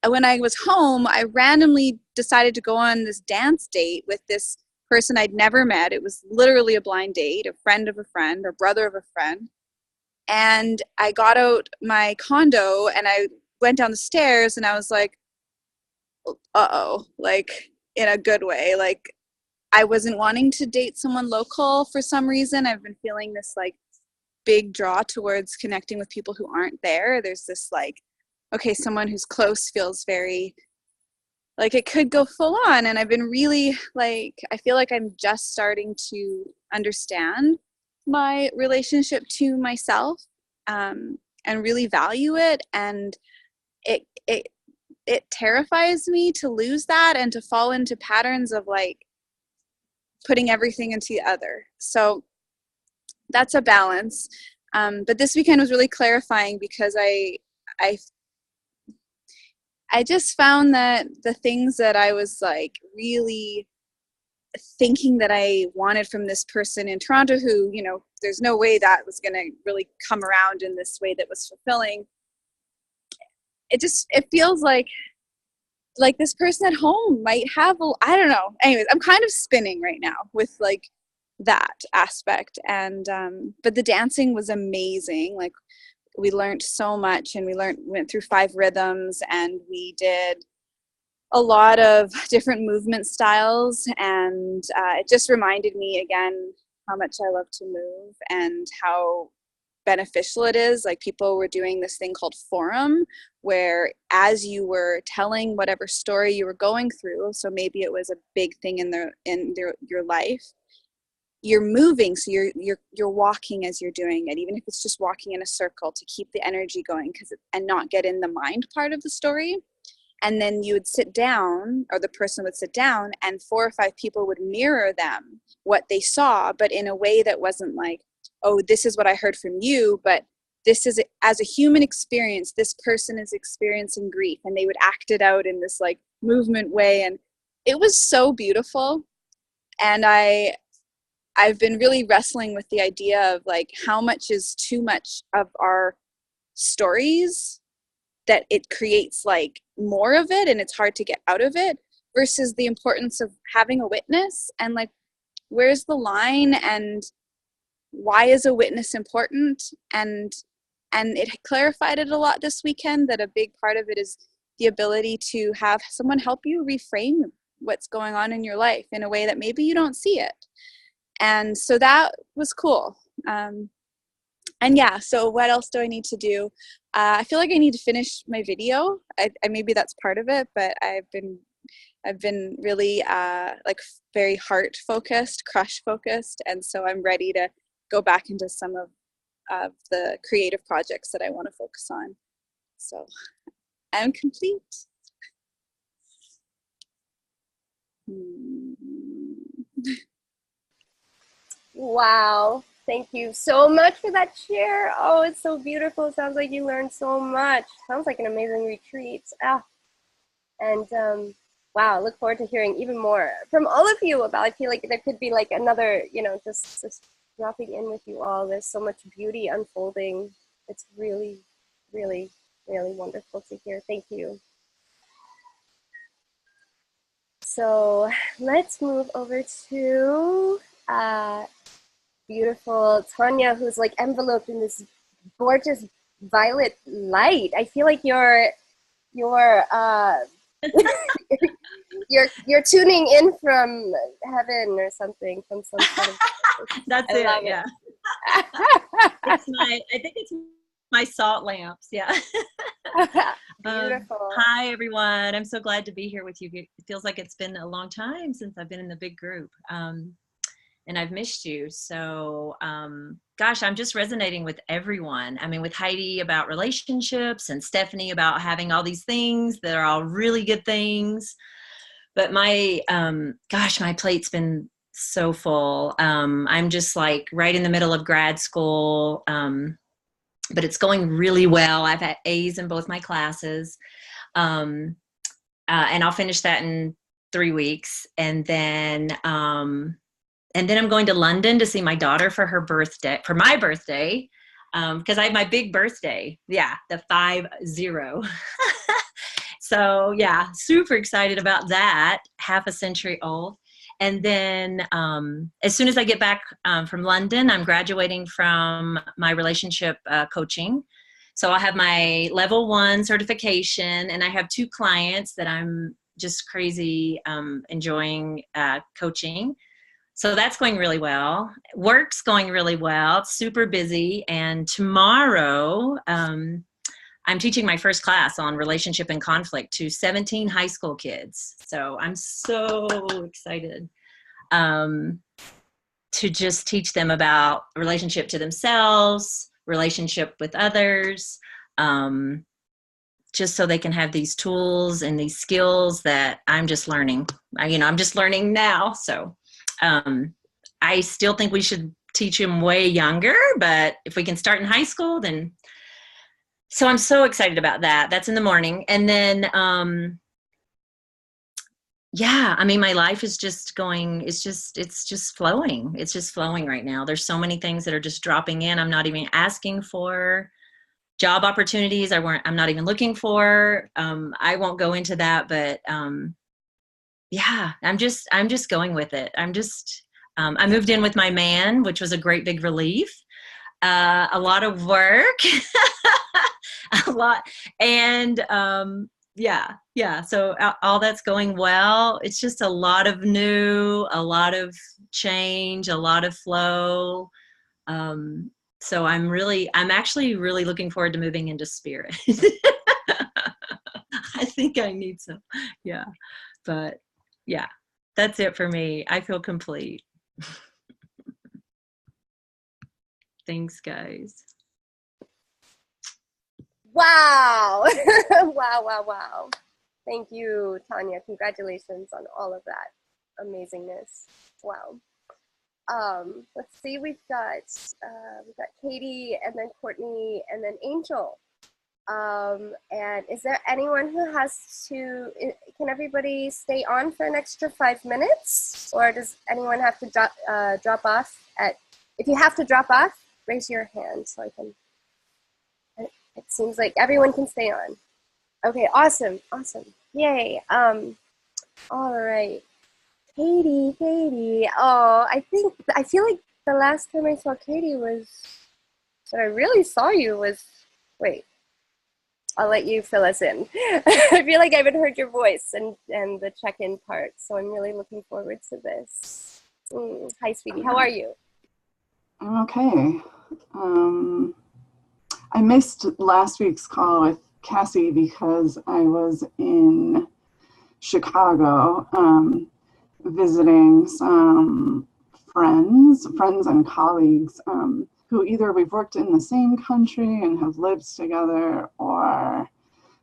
when I was home, I randomly decided to go on this dance date with this person I'd never met. It was literally a blind date, a friend of a friend or brother of a friend. And I got out my condo and I went down the stairs and I was like, uh-oh, like in a good way. Like I wasn't wanting to date someone local for some reason. I've been feeling this like big draw towards connecting with people who aren't there. There's this like, okay, someone who's close feels very like it could go full on. And I've been really like, I feel like I'm just starting to understand my relationship to myself, and really value it. And it terrifies me to lose that and to fall into patterns of like putting everything into the other. So that's a balance. But this weekend was really clarifying because I just found that the things that I was like really thinking that I wanted from this person in Toronto, who, you know, there's no way that was going to really come around in this way that was fulfilling. It feels like this person at home might have, I don't know. Anyways, I'm kind of spinning right now with like that aspect. And, but the dancing was amazing. Like we learned so much, and went through 5 rhythms, and we did a lot of different movement styles. And it just reminded me again how much I love to move and how beneficial it is. Like people were doing this thing called forum, where as you were telling whatever story you were going through, so maybe it was a big thing in your life, you're moving, so you're walking as you're doing it, even if it's just walking in a circle to keep the energy going, and not get in the mind part of the story. And then you would sit down, or the person would sit down, and 4 or 5 people would mirror them what they saw, but in a way that wasn't like, oh, this is what I heard from you, but this is, as a human experience, this person is experiencing grief, and they would act it out in this like movement way. And it was so beautiful. And I've been really wrestling with the idea of like how much is too much of our stories that it creates like more of it and it's hard to get out of it, versus the importance of having a witness and like, where's the line and why is a witness important? And it clarified it a lot this weekend, that a big part of it is the ability to have someone help you reframe what's going on in your life in a way that maybe you don't see it. And so that was cool. And yeah, so what else do I need to do? I feel like I need to finish my video. I maybe that's part of it, but I've been really like very heart focused, crush focused, and so I'm ready to go back into some of the creative projects that I want to focus on. So I'm complete. Wow. Thank you so much for that share. Oh, it's so beautiful. Sounds like you learned so much. Sounds like an amazing retreat. And wow, I look forward to hearing even more from all of you about, I feel like there could be like another, just dropping in with you all. There's so much beauty unfolding. It's really, really, really wonderful to hear. Thank you. So let's move over to beautiful Tanya, who's like enveloped in this gorgeous violet light. I feel like you're you're tuning in from heaven or something, from some sort of That's I it, love yeah. I think it's my salt lamps, yeah. Beautiful. Hi, everyone. I'm so glad to be here with you. It feels like it's been a long time since I've been in the big group, and I've missed you. So, gosh, I'm just resonating with everyone. I mean, with Heidi about relationships and Stephanie about having all these things that are all really good things. But my plate's been so full. I'm just like right in the middle of grad school. But it's going really well. I've had A's in both my classes. And I'll finish that in 3 weeks. And then I'm going to London to see my daughter for my birthday. Because I have my big birthday. Yeah, the 50. So yeah, super excited about that. Half a century old. And then as soon as I get back from London, I'm graduating from my relationship coaching. So I'll have my level 1 certification, and I have 2 clients that I'm just crazy enjoying coaching. So that's going really well. Work's going really well. It's super busy. And tomorrow, I'm teaching my first class on relationship and conflict to 17 high school kids. So I'm so excited to just teach them about relationship to themselves, relationship with others, just so they can have these tools and these skills that I'm just learning. I'm just learning now. So I still think we should teach them way younger, but if we can start in high school, then. So I'm so excited about that. That's in the morning. And then, my life is just going, it's just flowing. It's just flowing right now. There's so many things that are just dropping in. I'm not even asking for job opportunities. I'm not even looking for. I won't go into that, but I'm just going with it. I moved in with my man, which was a great big relief. A lot of work, a lot. And so all that's going well. It's just a lot of new, a lot of change, a lot of flow. So I'm actually really looking forward to moving into spirit. I think I need some, yeah. But yeah, that's it for me. I feel complete. Thanks, guys. Wow. Wow. Thank you, Tanya. Congratulations on all of that amazingness. Wow. Let's see, we've got Katie, and then Courtney, and then Angel. And is there anyone who can everybody stay on for an extra 5 minutes? Or does anyone have to drop off if you have to drop off, raise your hand so I can It seems like everyone can stay on. Okay, awesome, awesome. Yay. All right. Katie. Oh, I feel like the last time I saw Katie that I really saw you was, wait, I'll let you fill us in. I feel like I haven't heard your voice and the check-in part, so I'm really looking forward to this. Hi, sweetie, how are you? I'm okay. I missed last week's call with Cassie because I was in Chicago visiting some friends and colleagues who either we've worked in the same country and have lived together, or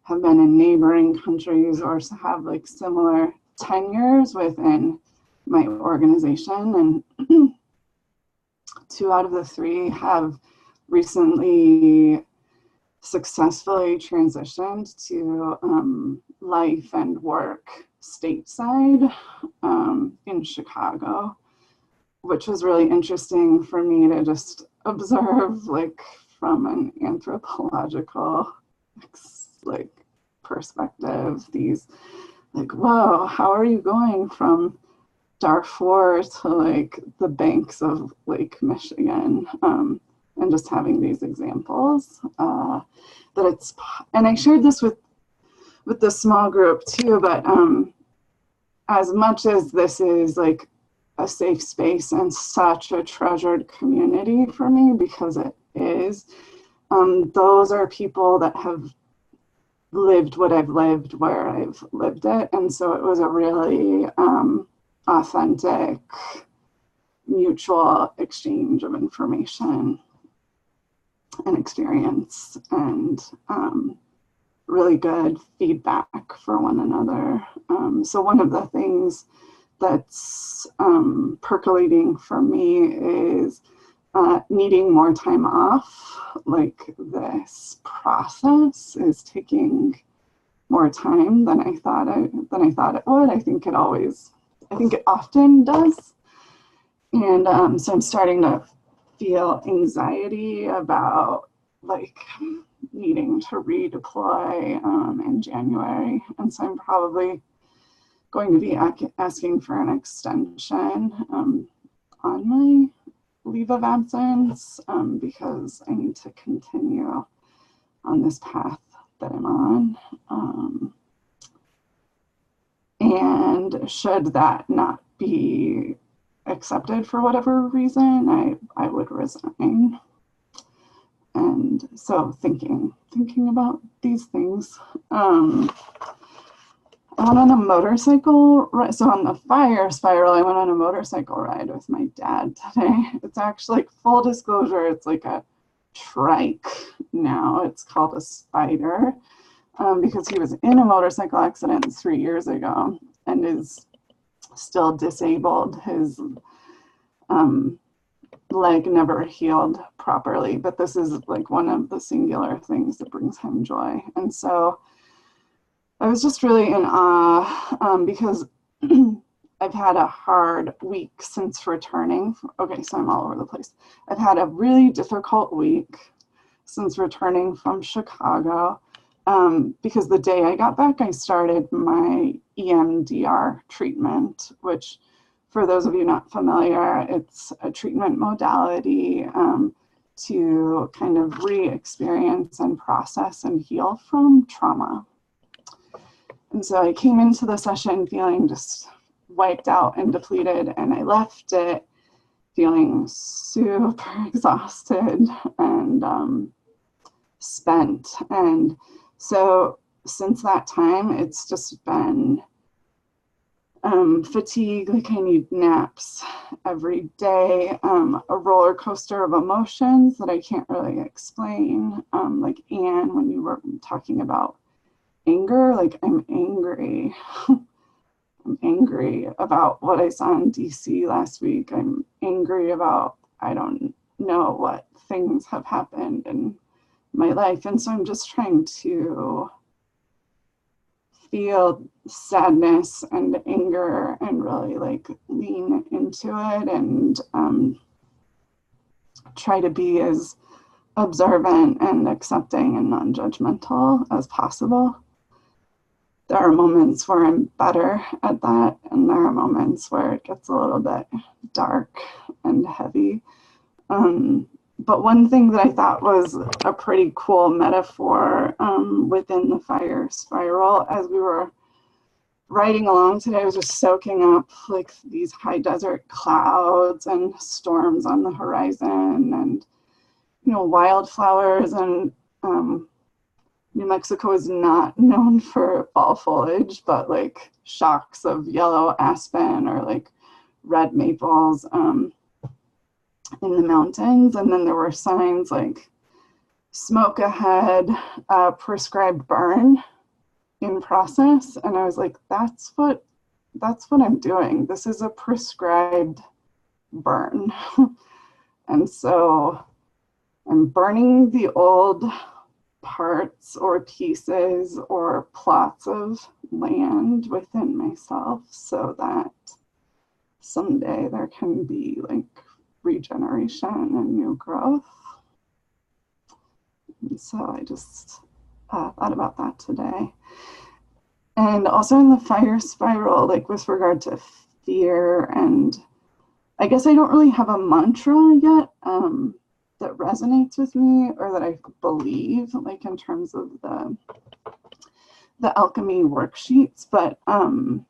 have been in neighboring countries, or have like similar tenures within my organization. And 2 out of the 3 have recently successfully transitioned to life and work stateside in Chicago, which was really interesting for me to just observe, like from an anthropological like perspective, these like, whoa, how are you going from Darfur to like the banks of Lake Michigan, and just having these examples that it's, and I shared this with the small group too, but as much as this is like a safe space and such a treasured community for me, because it is, those are people that have lived what I've lived where I've lived it. And so it was a really authentic, mutual exchange of information and experience, and really good feedback for one another. So one of the things that's percolating for me is needing more time off. Like this process is taking more time than I thought it would. I think it often does. And so I'm starting to feel anxiety about like needing to redeploy in January. And so I'm probably going to be asking for an extension on my leave of absence because I need to continue on this path that I'm on. And should that not be accepted for whatever reason, I would resign. And so thinking about these things. I went on a motorcycle ride. So on the fire spiral, I went on a motorcycle ride with my dad today. It's actually, full disclosure, it's like a trike now. It's called a Spider because he was in a motorcycle accident 3 years ago and is still disabled. His leg never healed properly, but this is like one of the singular things that brings him joy. And so I was just really in awe because I've had a hard week since returning. Okay, so I'm all over the place. I've had a really difficult week since returning from Chicago because the day I got back, I started my EMDR treatment, which for those of you not familiar, it's a treatment modality to kind of re-experience and process and heal from trauma. And so I came into the session feeling just wiped out and depleted, and I left it feeling super exhausted and spent. And so since that time, it's just been fatigue, like I need naps every day, a roller coaster of emotions that I can't really explain. Like Anne, when you were talking about anger, like I'm angry. I'm angry about what I saw in DC last week. I'm angry about, I don't know what things have happened in my life. And so I'm just trying to feel sadness and anger and really like lean into it and try to be as observant and accepting and non-judgmental as possible. There are moments where I'm better at that, and there are moments where it gets a little bit dark and heavy. But one thing that I thought was a pretty cool metaphor within the fire spiral, as we were riding along today, I was just soaking up like these high desert clouds and storms on the horizon, and wildflowers. And New Mexico is not known for fall foliage, but like shocks of yellow aspen or like red maples in the mountains. And then there were signs like smoke ahead, prescribed burn in process. And I was like, that's what I'm doing. This is a prescribed burn. And so I'm burning the old parts or pieces or plots of land within myself so that someday there can be like regeneration and new growth. And so I just thought about that today. And also in the fire spiral, like with regard to fear, and I guess I don't really have a mantra yet that resonates with me or that I believe, like in terms of the alchemy worksheets. But one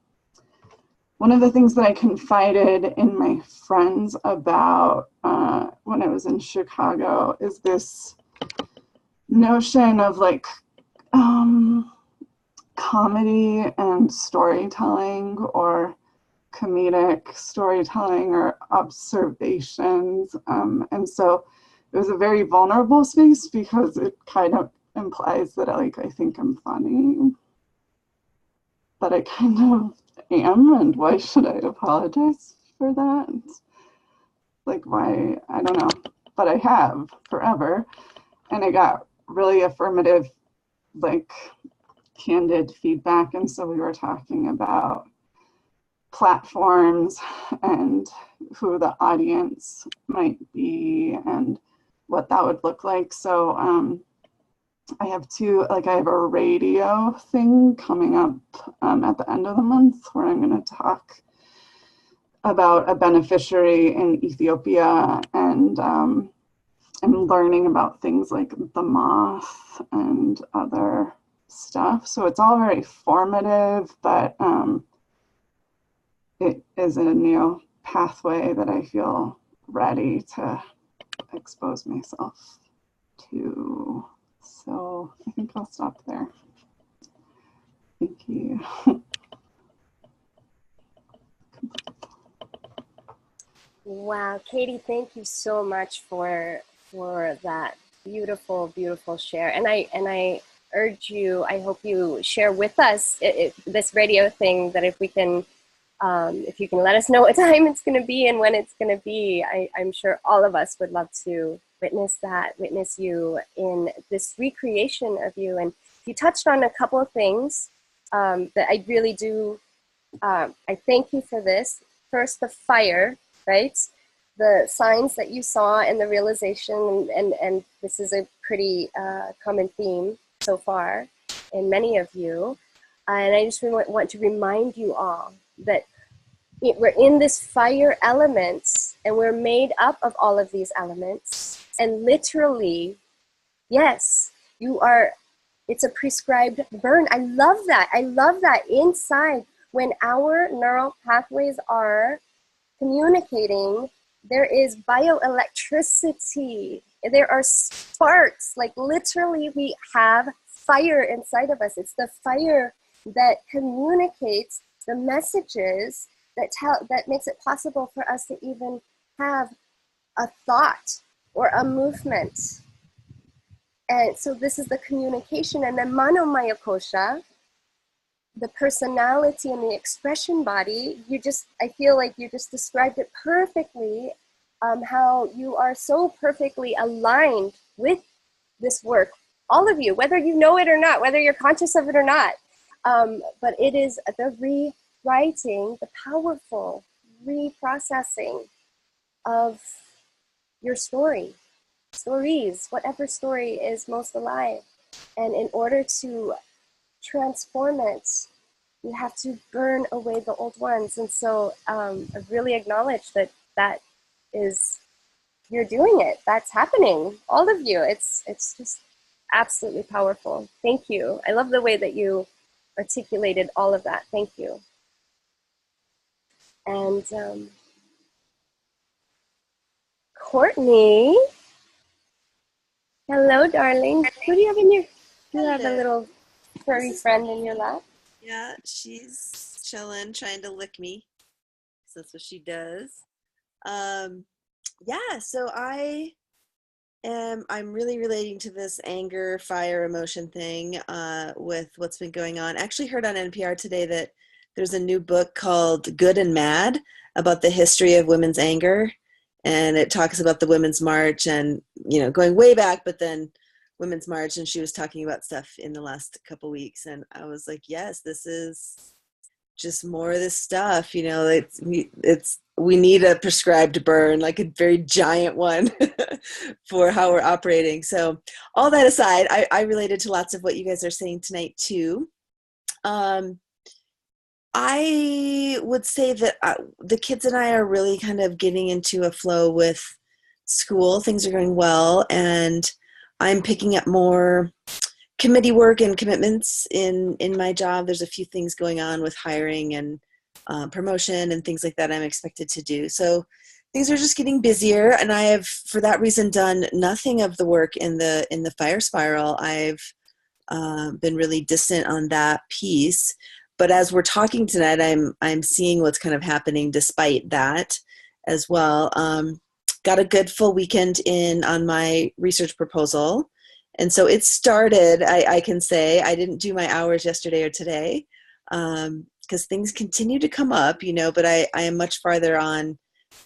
of the things that I confided in my friends about when I was in Chicago is this notion of like comedy and storytelling, or comedic storytelling, or observations. And so it was a very vulnerable space because it kind of implies that I think I'm funny, but I kind of am, and why should I apologize for that? Like, why? I don't know, but I have forever. And I got really affirmative, like candid feedback. And so we were talking about platforms and who the audience might be and what that would look like. So I have a radio thing coming up at the end of the month where I'm going to talk about a beneficiary in Ethiopia, and I'm learning about things like the moth and other stuff. So it's all very formative, but it is a new pathway that I feel ready to expose myself to. So I think I'll stop there. Thank you. Wow, Katie, thank you so much for that beautiful, beautiful share. And I urge you, I hope you share with us this radio thing, that if you can let us know what time it's going to be and when it's going to be, I'm sure all of us would love to witness you in this recreation of you. And you touched on a couple of things that I really do, I thank you for this. First, the fire, right? The signs that you saw and the realization, and this is a pretty common theme so far in many of you. And I just want to remind you all that we're in this fire element, and we're made up of all of these elements. And literally, yes, it's a prescribed burn. I love that. I love that inside, when our neural pathways are communicating, there is bioelectricity. There are sparks. Like literally, we have fire inside of us. It's the fire that communicates the messages that makes it possible for us to even have a thought or a movement. And so this is the communication. And then Manomaya Kosha, the personality and the expression body, I feel like you just described it perfectly, how you are so perfectly aligned with this work, all of you, whether you know it or not, whether you're conscious of it or not. But it is the rewriting, the powerful reprocessing of your story, stories, whatever story is most alive. And in order to transform it, you have to burn away the old ones. And so I really acknowledge that that is, you're doing it. That's happening. All of you. It's just absolutely powerful. Thank you. I love the way that you articulated all of that. Thank you. And Courtney. Hello, darling. Who do you have in your, you have a little furry friend in your lap? Yeah, she's chilling, trying to lick me. So that's what she does. Yeah, so I'm really relating to this anger, fire, emotion thing with what's been going on. I actually heard on NPR today that there's a new book called Good and Mad about the history of women's anger. And it talks about the Women's March and, you know, going way back, but then Women's March. And she was talking about stuff in the last couple weeks. And I was like, yes, this is just more of this stuff, you know, we need a prescribed burn, like a very giant one for how we're operating. So all that aside, I related to lots of what you guys are saying tonight too. I would say that the kids and I are really kind of getting into a flow with school. Things are going well, and I'm picking up more committee work and commitments in my job. There's a few things going on with hiring and promotion and things like that I'm expected to do. So things are just getting busier, and I have, for that reason, done nothing of the work in the fire spiral. I've been really distant on that piece. But as we're talking tonight, I'm seeing what's kind of happening despite that as well. Got a good full weekend in on my research proposal. And so it started, I can say. I didn't do my hours yesterday or today because things continue to come up, you know, but I am much farther on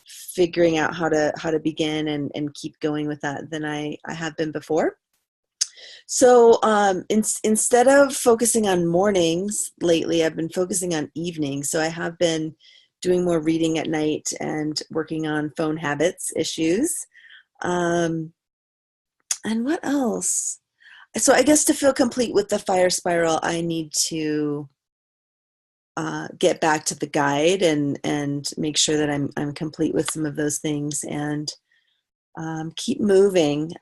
figuring out how to begin and keep going with that than I have been before. So instead of focusing on mornings lately, I've been focusing on evenings. So I have been doing more reading at night and working on phone habits issues. And what else? So I guess to feel complete with the fire spiral, I need to get back to the guide and make sure that I'm complete with some of those things and keep moving.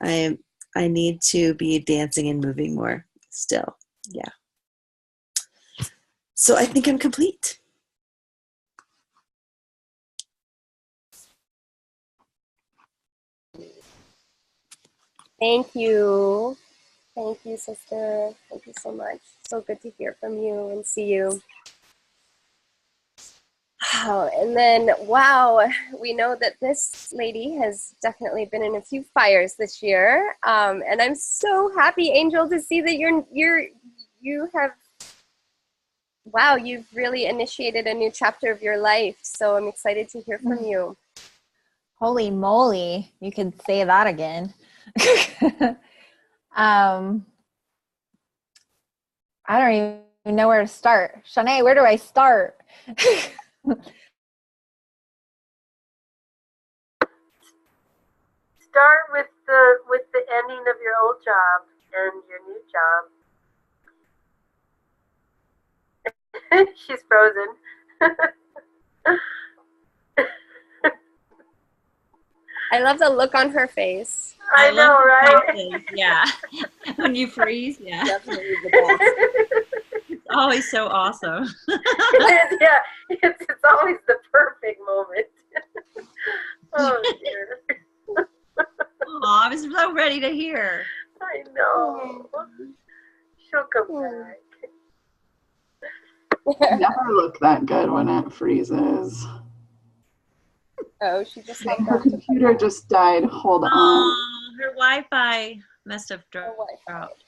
I need to be dancing and moving more still. Yeah. So I think I'm complete. Thank you. Thank you, sister. Thank you so much. So good to hear from you and see you. Oh, and then, wow, we know that this lady has definitely been in a few fires this year. And I'm so happy, Angel, to see that you have, wow, you've really initiated a new chapter of your life. So I'm excited to hear from you. Holy moly, you could say that again. I don't even know where to start. Shanae, where do I start? Start with the ending of your old job and your new job. She's frozen. I love the look on her face. I know, right? Yeah. When you freeze, yeah. Definitely the best. It's always so awesome. Yeah, it's always the perfect moment. Oh, dear. Oh, I was so ready to hear. I know. She'll come back. It never look that good when it freezes. Oh, she just Her computer just died. Hold on. Her Wi-Fi must have dropped.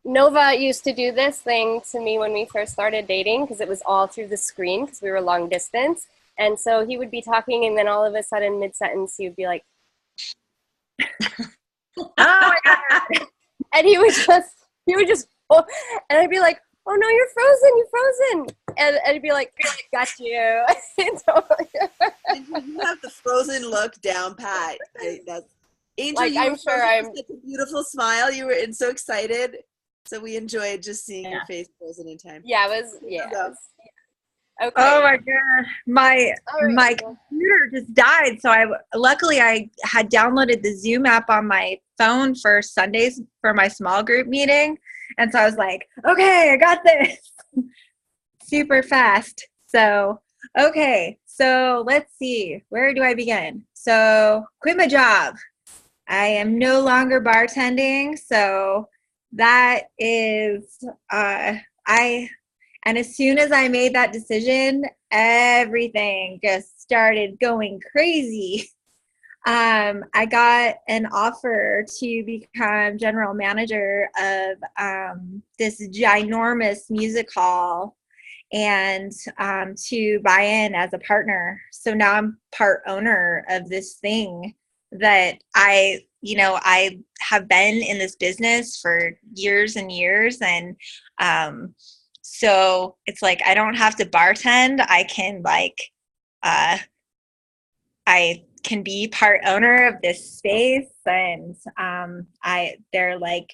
Nova used to do this thing to me when we first started dating because it was all through the screen because we were long distance. And so he would be talking and then all of a sudden mid-sentence he would be like, oh my God. And he would just, oh, and I'd be like, oh no, you're frozen. And I'd be like, got you. You have the frozen look down pat. Angel, Like, you I'm were sure frozen with such a beautiful smile. You were and so excited. So we enjoyed just seeing your face frozen in time. Yeah, it was. Yeah. It was, okay. Oh my god, my All right, my well. computer just died. So luckily I had downloaded the Zoom app on my phone for Sundays for my small group meeting, and so I was like, okay, I got this super fast. So okay, so let's see, where do I begin? So quit my job. I am no longer bartending, so that is and as soon as I made that decision, everything just started going crazy. I got an offer to become general manager of this ginormous music hall and to buy in as a partner. So now I'm part owner of this thing that I have been in this business for years and years. And so it's like I don't have to bartend. I can I can be part owner of this space, and I'm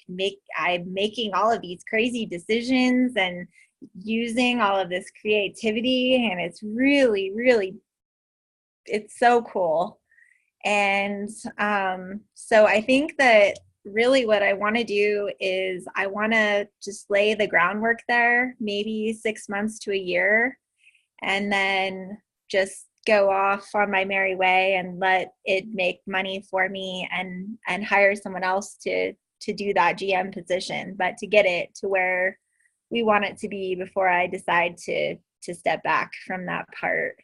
making all of these crazy decisions and using all of this creativity, and it's really, really, it's so cool. And so I think that really what I want to do is I want to just lay the groundwork there, maybe 6 months to a year, and then just go off on my merry way and let it make money for me and hire someone else to do that GM position, but to get it to where we want it to be before I decide to step back from that part.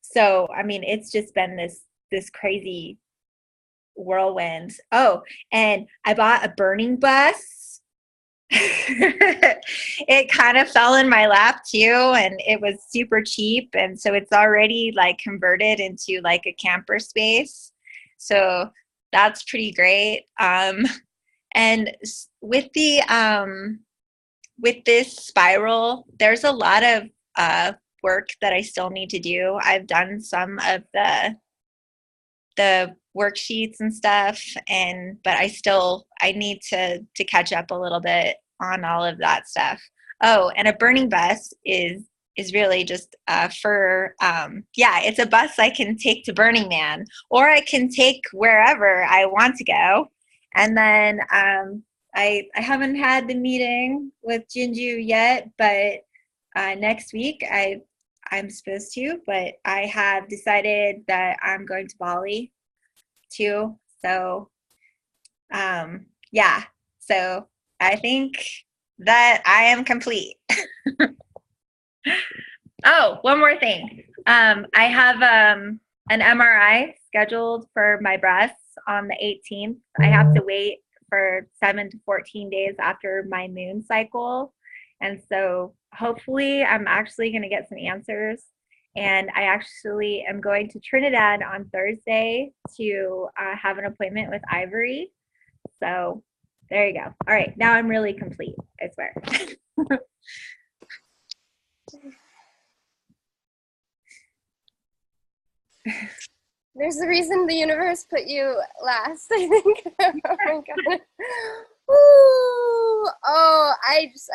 So, I mean, it's just been this crazy whirlwind. Oh, and I bought a burning bus. It kind of fell in my lap too, and it was super cheap. And so it's already like converted into like a camper space. So that's pretty great. And with this spiral, there's a lot of work that I still need to do. I've done some of the worksheets and stuff, but I need to catch up a little bit on all of that stuff. Oh, and a burning bus is really just it's a bus I can take to Burning Man, or I can take wherever I want to go. And then I haven't had the meeting with Jinju yet, but next week I'm supposed to, but I have decided that I'm going to Bali too. So so I think that I am complete. Oh, one more thing. I have an MRI scheduled for my breasts on the 18th. I have to wait for 7 to 14 days after my moon cycle. And so hopefully I'm actually going to get some answers. And I actually am going to Trinidad on Thursday to have an appointment with Ivory. So there you go. All right, now I'm really complete, I swear. There's a reason the universe put you last, I think. Oh my god. Ooh. Oh,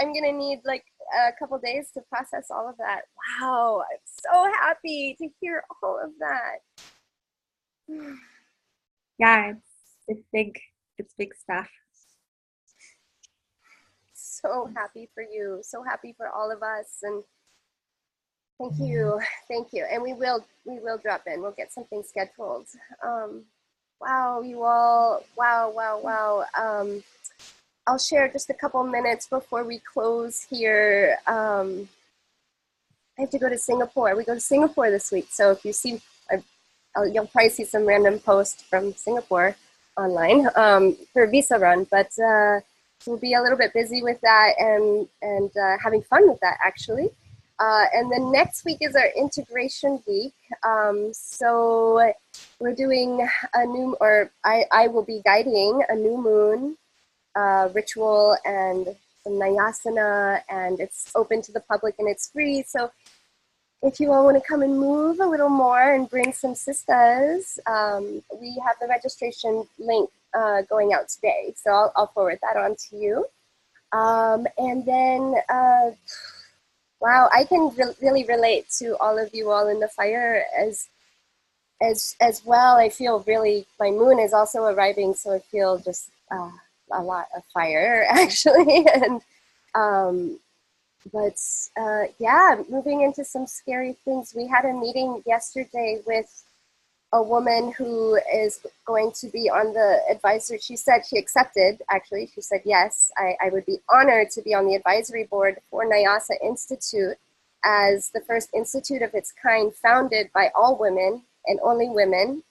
I'm gonna need like a couple days to process all of that. Wow, I'm so happy to hear all of that. Yeah, it's big stuff. So happy for you. So happy for all of us, and thank you. And we will drop in. We'll get something scheduled. Wow, you all. Wow. I'll share just a couple minutes before we close here. I have to go to Singapore. We go to Singapore this week. So if you see, you'll probably see some random post from Singapore online for a visa run. But we'll be a little bit busy with that and having fun with that, actually. And then next week is our integration week. So we're doing I will be guiding a new moon ritual and some NaiAsana, and it's open to the public and it's free. So if you all want to come and move a little more and bring some sisters, we have the registration link going out today. So I'll forward that on to you. And then, wow, I can really relate to all of you all in the fire as well. I feel really, my moon is also arriving, so I feel just a lot of fire actually. And yeah, moving into some scary things. We had a meeting yesterday with a woman who is going to be on the advisory. She said she accepted, actually. She said, yes, I would be honored to be on the advisory board for NaiAsa Institute as the first institute of its kind founded by all women and only women.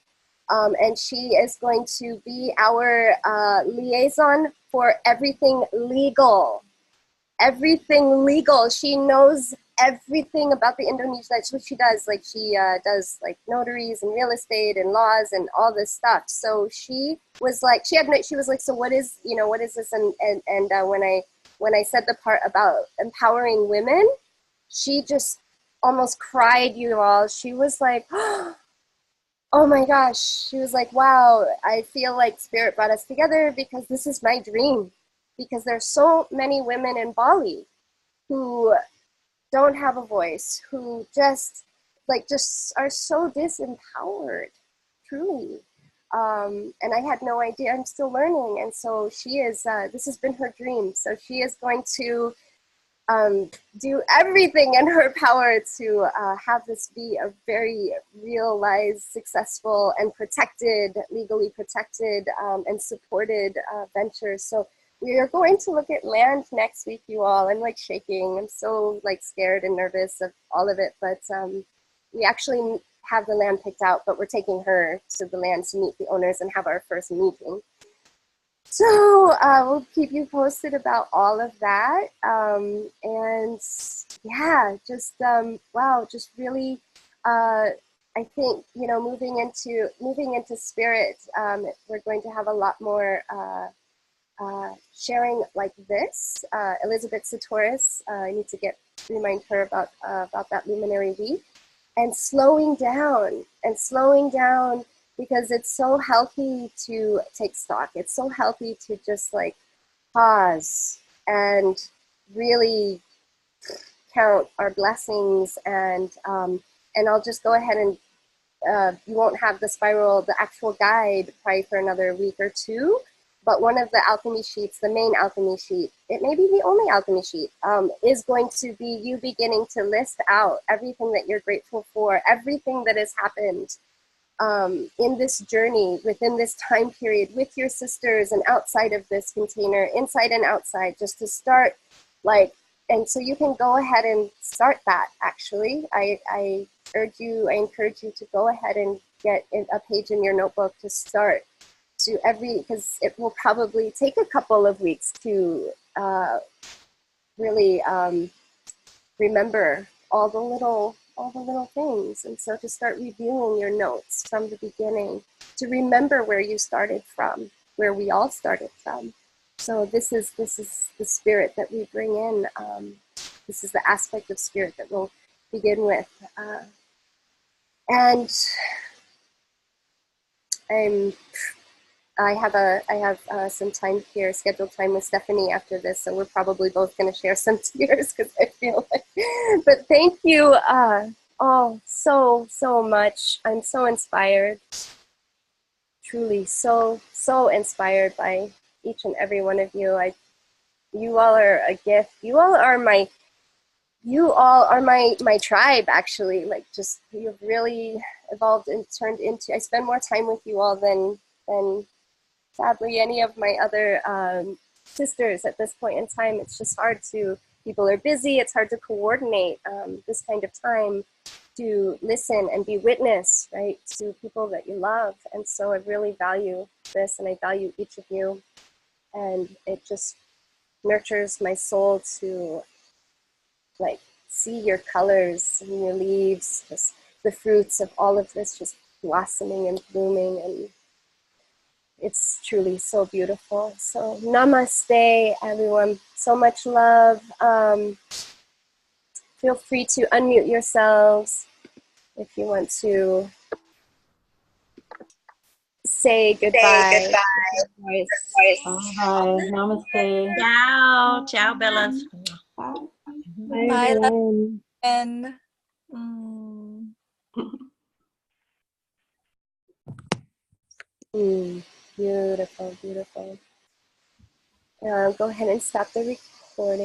And she is going to be our liaison for everything legal. Everything legal. She knows everything about the Indonesia. That's what she does. Like she does like notaries and real estate and laws and all this stuff. So she was like, she was like, so what is this? And when I said the part about empowering women, she just almost cried, you all. She was like, oh my gosh. She was like, wow, I feel like Spirit brought us together because this is my dream. Because there's so many women in Bali who don't have a voice, who just are so disempowered, truly. And I had no idea. I'm still learning. And so she is, this has been her dream. So she is going to do everything in her power to have this be a very realized, successful, and protected, legally protected and supported venture. So we are going to look at land next week, you all. I'm like shaking. I'm so like scared and nervous of all of it. But we actually have the land picked out, but we're taking her to the land to meet the owners and have our first meeting. So we'll keep you posted about all of that. And yeah, just, wow, just really, I think, moving into spirit, we're going to have a lot more sharing like this. Elizabeth Satoris, I need to remind her about that luminary week, and slowing down because it's so healthy to take stock. It's so healthy to just like pause and really count our blessings. And I'll just go ahead and you won't have the actual guide probably for another week or two. But one of the alchemy sheets, the main alchemy sheet, it may be the only alchemy sheet, is going to be you beginning to list out everything that you're grateful for, everything that has happened in this journey, within this time period, with your sisters and outside of this container, inside and outside, just to start and so you can go ahead and start that, actually. I encourage you to go ahead and get a page in your notebook to start. Because it will probably take a couple of weeks to really remember all the little things. And so to start reviewing your notes from the beginning, to remember where you started from, where we all started from. So this is the spirit that we bring in. This is the aspect of spirit that we'll begin with. And I have some time here, scheduled time with Stephanie after this, so we're probably both going to share some tears because I feel like. But thank you all so much. I'm so inspired, truly so inspired by each and every one of you. You all are a gift. You all are my tribe, actually. Like, just, you've really evolved and turned into. I spend more time with you all than sadly any of my other sisters at this point in time. It's just hard people are busy, it's hard to coordinate this kind of time to listen and be witness, right, to people that you love. And so I really value this, and I value each of you, and it just nurtures my soul to like see your colors and your leaves, just the fruits of all of this just blossoming and blooming, and it's truly so beautiful. So namaste, everyone. So much love. feel free to unmute yourselves if you want to say goodbye. Bye. Namaste. Ciao. Ciao, Bellas. Bye, Bye, everyone. and Beautiful, beautiful. Go ahead and stop the recording.